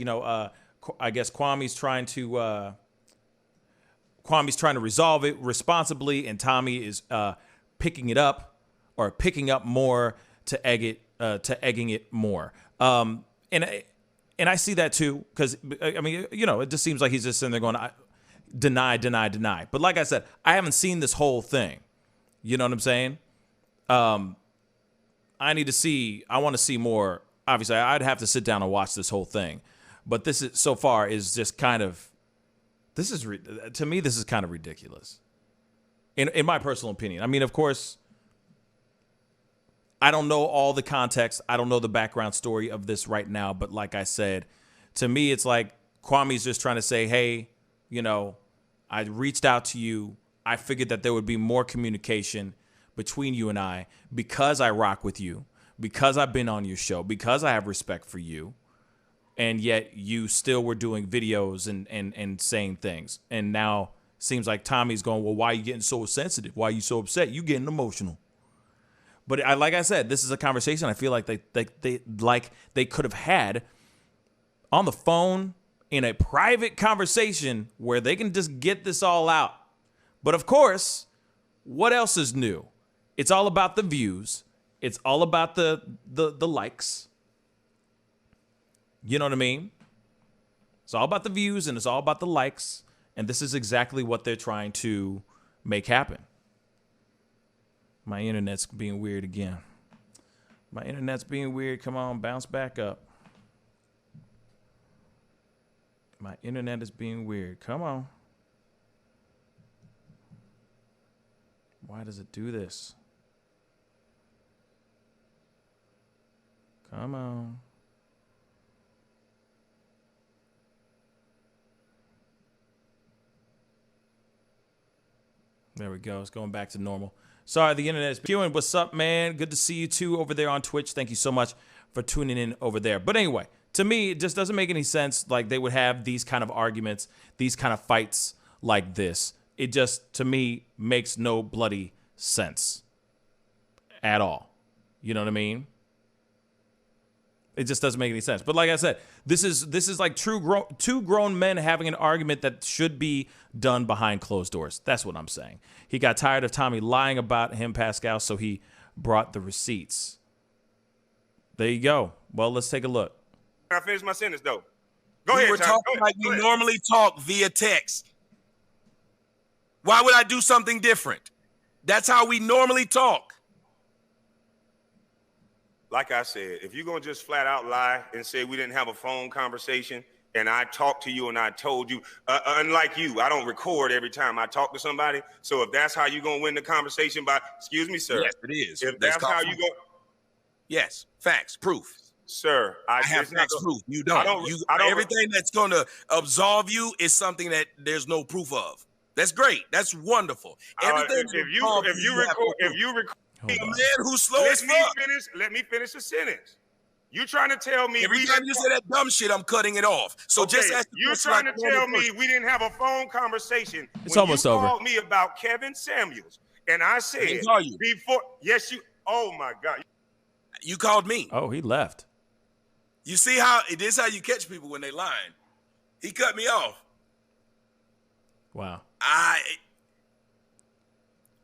I guess Kwame's trying to resolve it responsibly, and Tommy is picking up more to egging it more. And I see that too, because I mean, it just seems like he's just sitting there going, deny. But like I said, I haven't seen this whole thing. You know what I'm saying? I want to see more. Obviously, I'd have to sit down and watch this whole thing. But this is, so far, is just kind of, to me, this is kind of ridiculous. In my personal opinion. I mean, of course, I don't know all the context. I don't know the background story of this right now. But like I said, to me, it's like Kwame's just trying to say, hey, I reached out to you. I figured that there would be more communication between you and I because I rock with you, because I've been on your show, because I have respect for you. And yet you still were doing videos and saying things. And now seems like Tommy's going, well, why are you getting so sensitive? Why are you so upset? You getting emotional. But like I said, this is a conversation I feel like they could have had on the phone in a private conversation where they can just get this all out. But of course, what else is new? It's all about the views. It's all about the likes. You know what I mean? It's all about the views and it's all about the likes. And this is exactly what they're trying to make happen. My internet's being weird again. My internet's being weird. Come on, bounce back up. My internet is being weird. Come on. Why does it do this? Come on. There we go. It's going back to normal. Sorry, the internet is queuing. What's up, man? Good to see you too over there on Twitch. Thank you so much for tuning in over there. But anyway, to me, it just doesn't make any sense. Like they would have these kind of arguments, these kind of fights like this. It just, to me, makes no bloody sense at all. You know what I mean? It just doesn't make any sense. But like I said, this is like two grown men having an argument that should be done behind closed doors. That's what I'm saying. He got tired of Tommy lying about him, Pascal, so he brought the receipts. There you go. Well, let's take a look. Can I finish my sentence, though? Go ahead, We were Tom. talking like we normally talk via text. Why would I do something different? That's how we normally talk. Like I said, if you're going to just flat out lie and say we didn't have a phone conversation and I talked to you and I told you, unlike you, I don't record every time I talk to somebody. So if that's how you're going to win the conversation by, excuse me, sir. Yes, it is. If that's how you go. Yes, facts, proof. Sir, I have facts, proof. You don't. Everything that's going to absolve you is something that there's no proof of. That's great. That's wonderful. Everything if you record, a man who's slow as fuck. Let me finish a sentence. You trying to tell me Every time you say that dumb shit, I'm cutting it off. So okay, just ask the you're question trying like to a normal tell me person. we didn't have a phone conversation. It's when almost you over. called me about Kevin Samuels, and I said didn't call you. before. Yes, you. Oh my God. You called me. Oh, he left. You see how this is how you catch people when they lying. He cut me off. Wow.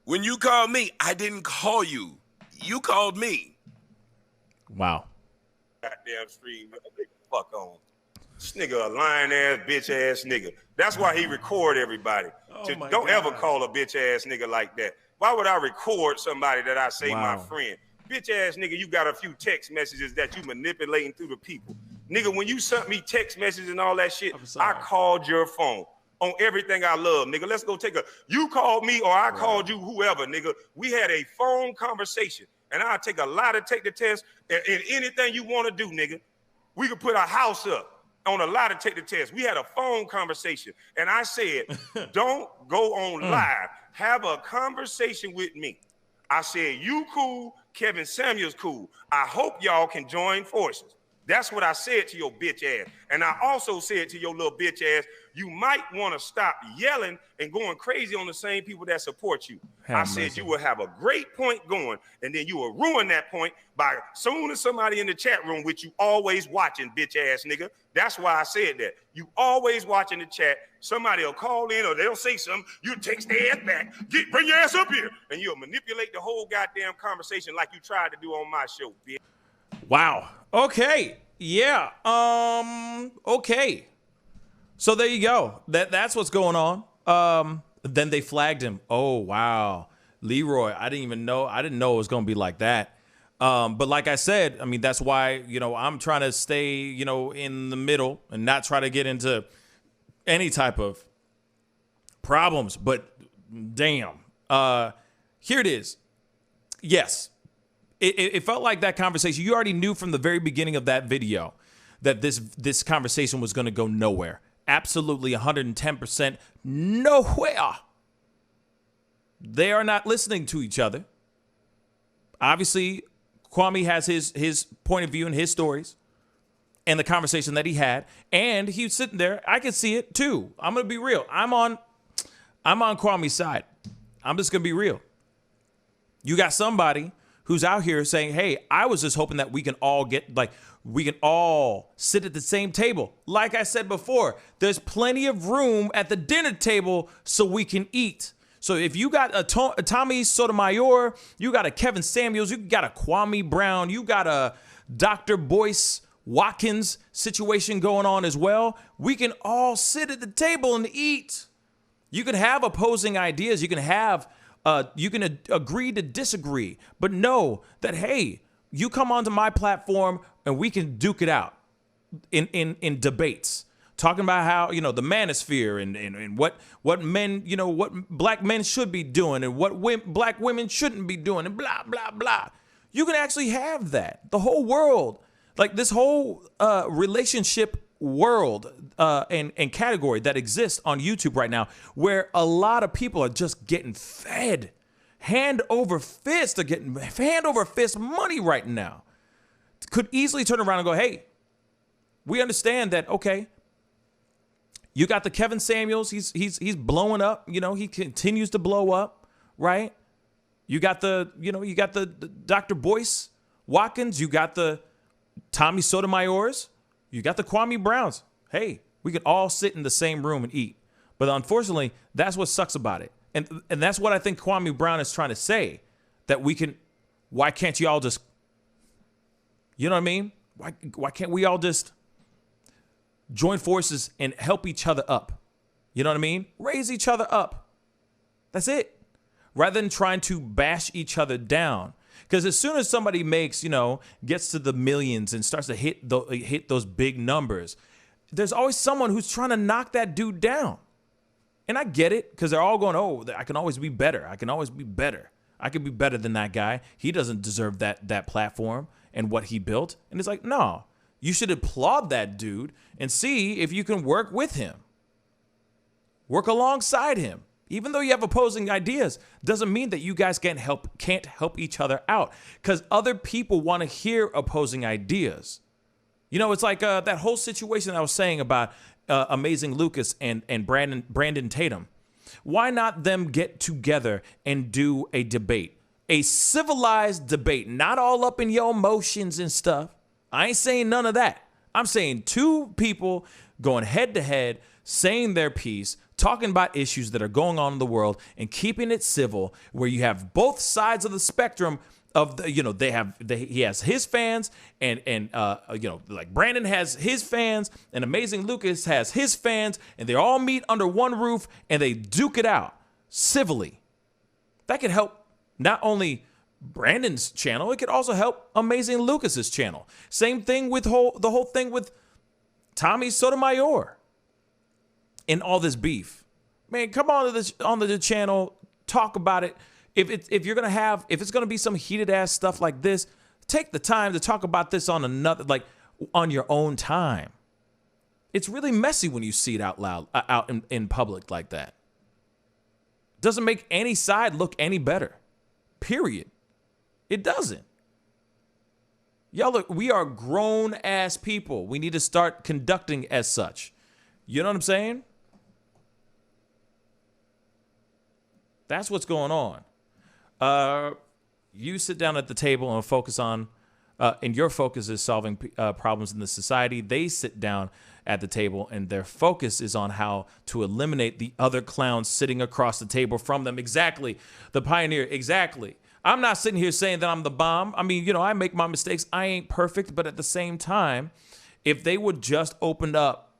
When you called me, I didn't call you. You called me. Wow. Goddamn stream. Fuck on. This nigga a lying ass, bitch ass nigga. That's why he record everybody. Don't ever call a bitch ass nigga like that. Why would I record somebody that I say my friend? Bitch ass nigga, you got a few text messages that you manipulating through the people. Nigga, when you sent me text messages and all that shit, I called your phone on everything I love, nigga. Let's go you called me or I called you, whoever, nigga. We had a phone conversation, and I'll take a lie detector test and anything you want to do, nigga. We could put a house up on a lie detector test. We had a phone conversation, and I said, don't go on live. Have a conversation with me. I said, you cool, Kevin Samuels cool. I hope y'all can join forces. That's what I said to your bitch ass. And I also said to your little bitch ass, you might want to stop yelling and going crazy on the same people that support you. I said you will have a great point going, and then you will ruin that point by soon as somebody in the chat room with you always watching, bitch ass nigga. That's why I said that. You always watching the chat. Somebody will call in or they'll say something. You text their ass back. Bring your ass up here. And you'll manipulate the whole goddamn conversation like you tried to do on my show, bitch. Wow. Okay. Yeah. Okay. So there you go. That's what's going on. Then they flagged him. Oh, wow. Leroy, I didn't know it was going to be like that. But like I said, I mean, that's why, I'm trying to stay, in the middle and not try to get into any type of problems. But damn. Here it is. Yes. It felt like that conversation. You already knew from the very beginning of that video that this conversation was going to go nowhere. Absolutely 110% nowhere. They are not listening to each other. Obviously, Kwame has his point of view and his stories and the conversation that he had. And he was sitting there. I could see it too. I'm going to be real. I'm on Kwame's side. I'm just going to be real. You got somebody who's out here saying, hey, I was just hoping that we can all sit at the same table. Like I said before, there's plenty of room at the dinner table so we can eat. So if you got a Tommy Sotomayor, you got a Kevin Samuels, you got a Kwame Brown, you got a Dr. Boyce Watkins situation going on as well, we can all sit at the table and eat. You can have opposing ideas. You can have you can agree to disagree, but know that, hey, you come onto my platform and we can duke it out in debates, talking about how, the manosphere and what men, what black men should be doing and what black women shouldn't be doing and blah, blah, blah. You can actually have that. The whole world, like this whole relationship world and category that exists on YouTube right now, where a lot of people are just getting fed hand over fist. They're getting hand over fist money right now. Could easily turn around and go, hey, we understand that. Okay, you got the Kevin Samuels. He's blowing up. He continues to blow up. Right. You got the Dr. Boyce Watkins. You got the Tommy Sotomayors. You got the Kwame Browns. Hey, we can all sit in the same room and eat. But unfortunately, that's what sucks about it. And that's what I think Kwame Brown is trying to say, that why can't you all just, you know what I mean? Why can't we all just join forces and help each other up? You know what I mean? Raise each other up. That's it. Rather than trying to bash each other down. Because as soon as somebody makes, gets to the millions and starts to hit those big numbers, there's always someone who's trying to knock that dude down. And I get it, because they're all going, oh, I can always be better. I can always be better. I can be better than that guy. He doesn't deserve that platform and what he built. And it's like, no, you should applaud that dude and see if you can work with him. Work alongside him. Even though you have opposing ideas, doesn't mean that you guys can't help each other out, because other people want to hear opposing ideas. You know, it's like that whole situation I was saying about Amazing Lucas and Brandon Tatum. Why not them get together and do a debate? A civilized debate, not all up in your emotions and stuff. I ain't saying none of that. I'm saying two people going head to head, saying their piece, talking about issues that are going on in the world and keeping it civil, where you have both sides of the spectrum of the, you know, he has his fans and you know, like Brandon has his fans and Amazing Lucas has his fans, and they all meet under one roof and they duke it out civilly. That could help not only Brandon's channel, it could also help Amazing Lucas's channel. Same thing with the whole thing with Tommy Sotomayor and all this beef. Man, come on to the channel, talk about it. If it's gonna be some heated ass stuff like this, take the time to talk about this on on your own time. It's really messy when you see it out loud, out in public like that. Doesn't make any side look any better. Period. It doesn't. Y'all, look, we are grown ass people. We need to start conducting as such. You know what I'm saying? That's what's going on. You sit down at the table and focus on, and your focus is solving problems in the society. They sit down at the table and their focus is on how to eliminate the other clowns sitting across the table from them. Exactly. The pioneer. Exactly. I'm not sitting here saying that I'm the bomb. I mean, you know, I make my mistakes. I ain't perfect. But at the same time, if they would just open up,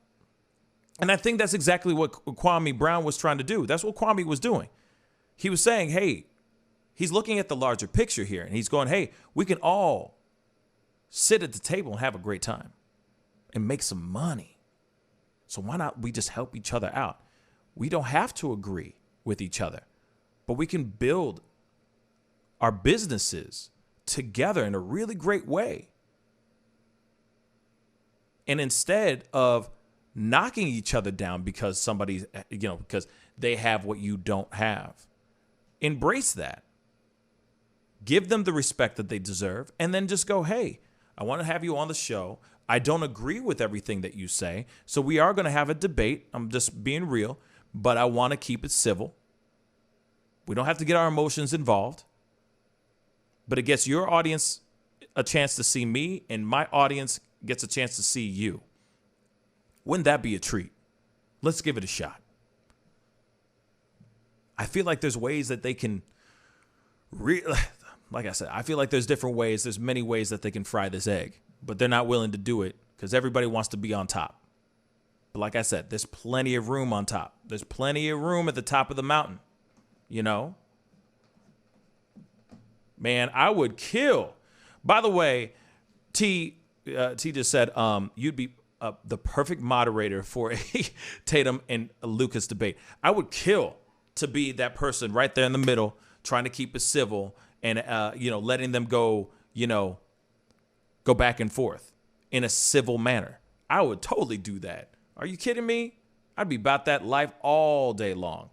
and I think that's exactly what Kwame Brown was trying to do. That's what Kwame was doing. He was saying, hey, he's looking at the larger picture here. And he's going, hey, we can all sit at the table and have a great time and make some money. So why not we just help each other out? We don't have to agree with each other, but we can build our businesses together in a really great way. And instead of knocking each other down because somebody's, you know, because they have what you don't have, embrace that. Give them the respect that they deserve, and then just go, hey, I want to have you on the show. I don't agree with everything that you say, so we are going to have a debate. I'm just being real, but I want to keep it civil. We don't have to get our emotions involved, but it gets your audience a chance to see me, and my audience gets a chance to see you. Wouldn't that be a treat? Let's give it a shot. I feel like there's ways that they can, like I said, I feel like there's different ways. There's many ways that they can fry this egg, but they're not willing to do it because everybody wants to be on top. But like I said, there's plenty of room on top. There's plenty of room at the top of the mountain, you know? Man, I would kill. By the way, T just said you'd be the perfect moderator for a Tatum and Lucas debate. I would kill to be that person right there in the middle, trying to keep it civil and you know, letting them go back and forth in a civil manner. I would totally do that. Are you kidding me? I'd be about that life all day long.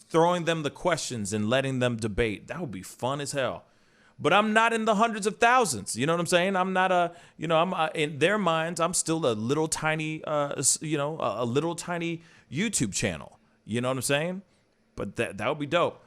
Throwing them the questions and letting them debate. That would be fun as hell. But I'm not in the hundreds of thousands. You know what I'm saying? I'm not I'm in their minds, I'm still a little tiny, a little tiny YouTube channel. You know what I'm saying? But that would be dope.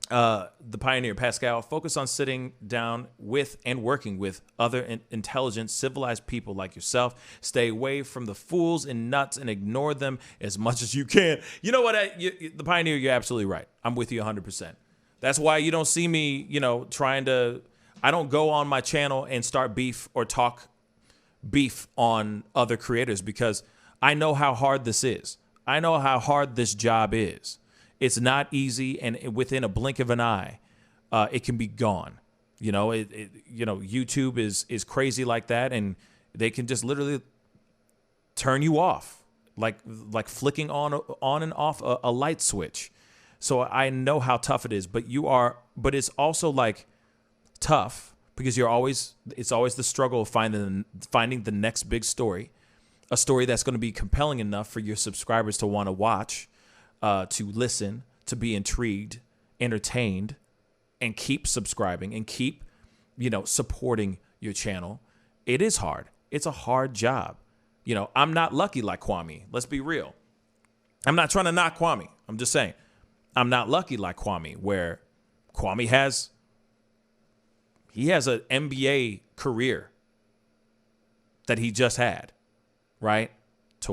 The pioneer, Pascal, focus on sitting down with and working with other intelligent, civilized people like yourself. Stay away from the fools and nuts and ignore them as much as you can. You know what? The pioneer, you're absolutely right. I'm with you 100%. That's why you don't see me, I don't go on my channel and start beef or talk beef on other creators because I know how hard this is. I know how hard this job is. It's not easy, and within a blink of an eye, it can be gone. YouTube is crazy like that, and they can just literally turn you off, like flicking on and off a light switch. So I know how tough it is, but it's also like tough because it's always the struggle of finding the next big story, a story that's going to be compelling enough for your subscribers to want to watch. to listen, to be intrigued, entertained, and keep subscribing and keep, supporting your channel. It is hard. It's a hard job. I'm not lucky like Kwame. Let's be real. I'm not trying to knock Kwame. I'm just saying I'm not lucky like Kwame, where Kwame has an NBA career that he just had, right? He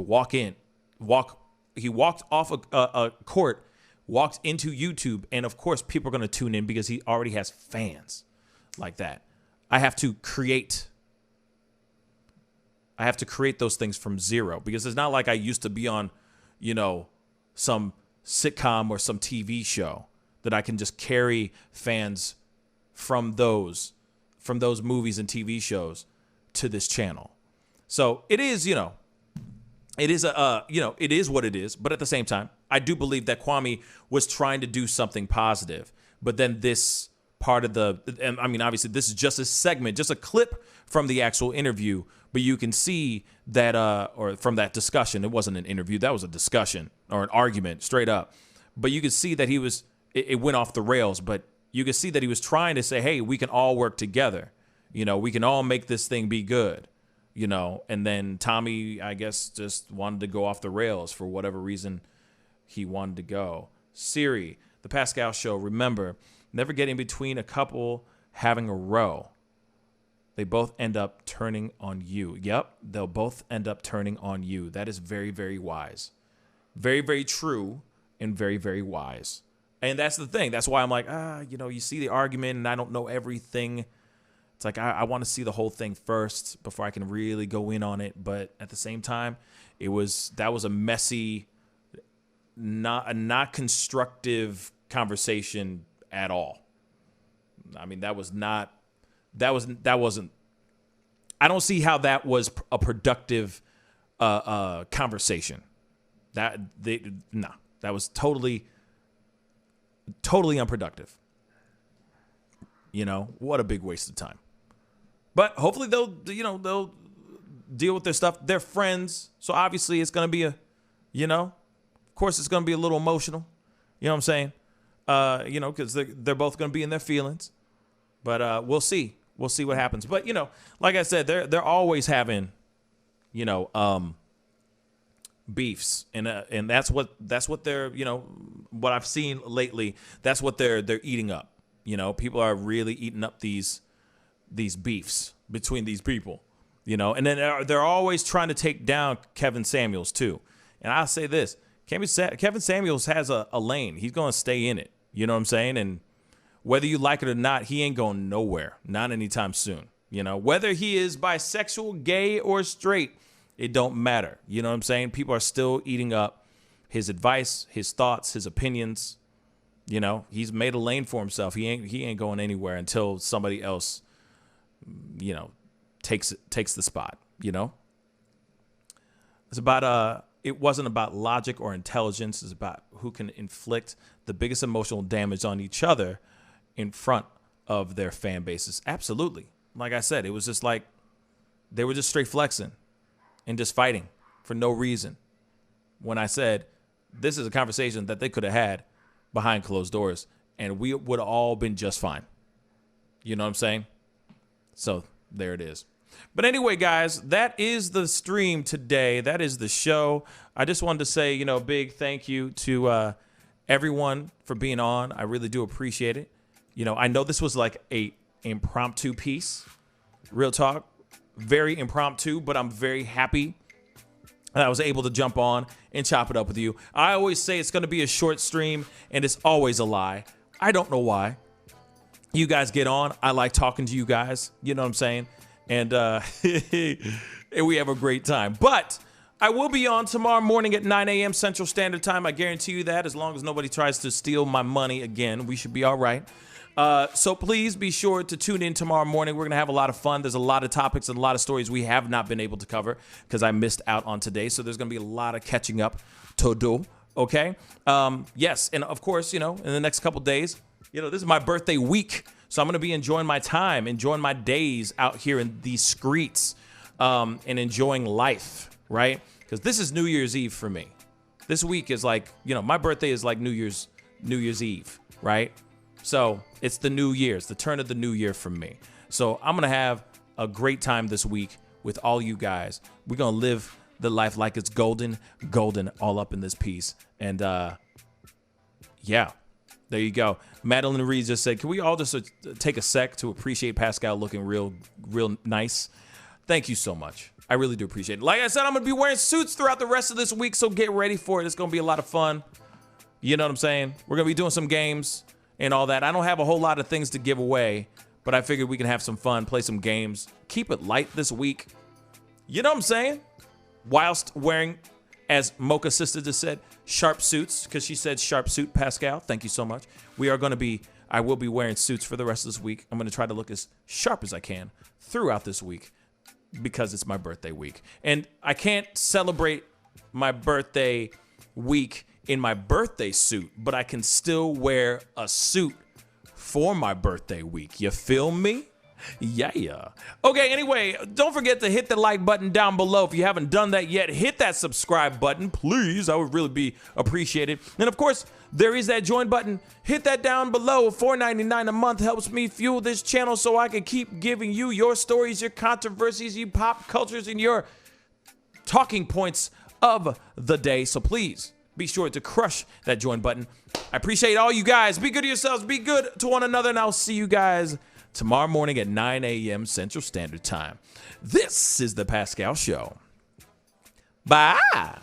walked off a court, walked into YouTube, and of course people are going to tune in because he already has fans like that. I have to create those things from zero, because it's not like I used to be on, some sitcom or some TV show that I can just carry fans from those movies and TV shows to this channel. So it is, it is what it is. But at the same time, I do believe that Kwame was trying to do something positive. But then this part of obviously this is just a segment, just a clip from the actual interview. But you can see that, or from that discussion, it wasn't an interview, that was a discussion or an argument straight up. But you could see that it went off the rails, but you could see that he was trying to say, hey, we can all work together. We can all make this thing be good, and then Tommy, I guess, just wanted to go off the rails for whatever reason he wanted to go. Siri, the Pascal Show, remember, never get in between a couple having a row. They both end up turning on you. Yep, they'll both end up turning on you. That is very, very wise. Very, very true and very, very wise. And that's the thing. That's why I'm like, you see the argument and I don't know everything. It's like I want to see the whole thing first before I can really go in on it. But at the same time, that was a messy, not constructive conversation at all. I mean, that wasn't. I don't see how that was a productive conversation. That was totally unproductive. What a big waste of time. But hopefully they'll deal with their stuff. They're friends, so obviously it's gonna be of course it's gonna be a little emotional. You know what I'm saying? Because they're both gonna be in their feelings. But we'll see. We'll see what happens. But like I said, they're always having, beefs, and that's what they're what I've seen lately. That's what they're eating up. People are really eating up these beefs between these people. And then they're always trying to take down Kevin Samuels too. And I'll say this: Kevin Samuels has a lane. He's going to stay in it. You know what I'm saying? And whether you like it or not, he ain't going nowhere. Not anytime soon. Whether he is bisexual, gay, or straight, it don't matter. You know what I'm saying? People are still eating up his advice, his thoughts, his opinions. He's made a lane for himself. He ain't going anywhere until somebody else, takes the spot. It's about it wasn't about logic or intelligence. It's about who can inflict the biggest emotional damage on each other in front of their fan bases. Absolutely. Like I said, it was just like they were just straight flexing and just fighting for no reason. When I said this is a conversation that they could have had behind closed doors and we would have all been just fine. You know what I'm saying? So there it is. But anyway, guys, that is the stream today. That is the show. I just wanted to say, big thank you to everyone for being on. I really do appreciate it. I know this was like a impromptu piece. Real talk. Very impromptu, but I'm very happy that I was able to jump on and chop it up with you. I always say it's going to be a short stream, and it's always a lie. I don't know why. You guys get on. I like talking to you guys. You know what I'm saying? And, and we have a great time. But I will be on tomorrow morning at 9 a.m. Central Standard Time. I guarantee you that. As long as nobody tries to steal my money again, we should be all right. So please be sure to tune in tomorrow morning. We're going to have a lot of fun. There's a lot of topics and a lot of stories we have not been able to cover because I missed out on today. So there's going to be a lot of catching up to do. Okay. Yes. And of course, in the next couple days, this is my birthday week. So I'm going to be enjoying my time, enjoying my days out here in these streets, and enjoying life, right? Because this is New Year's Eve for me. This week is like, you know, my birthday is like New Year's Eve, right? So it's the New Year's, the turn of the new year for me. So I'm going to have a great time this week with all you guys. We're going to live the life like it's golden all up in this piece. And yeah, there you go. Madeline Reed just said, can we all just take a sec to appreciate Pascal looking real nice? Thank you so much. I really do appreciate it. Like I said, I'm going to be wearing suits throughout the rest of this week, so get ready for it. It's going to be a lot of fun. You know what I'm saying? We're going to be doing some games and all that. I don't have a whole lot of things to give away, but I figured we can have some fun, play some games, keep it light this week. You know what I'm saying? Whilst wearing, as Mocha Sister just said, sharp suits, because she said sharp suit, Pascal. Thank you so much. I will be wearing suits for the rest of this week. I'm going to try to look as sharp as I can throughout this week because it's my birthday week. And I can't celebrate my birthday week in my birthday suit, but I can still wear a suit for my birthday week. You feel me? Yeah. Okay, anyway, don't forget to hit the like button down below. If you haven't done that yet, hit that subscribe button, please. I would really be appreciated. And of course, there is that join button. Hit that down below. $4.99 a month helps me fuel this channel so I can keep giving you your stories, your controversies, your pop cultures, and your talking points of the day. So please be sure to crush that join button. I appreciate all you guys. Be good to yourselves. Be good to one another. And I'll see you guys tomorrow morning at 9 a.m. Central Standard Time. This is The Pascal Show. Bye.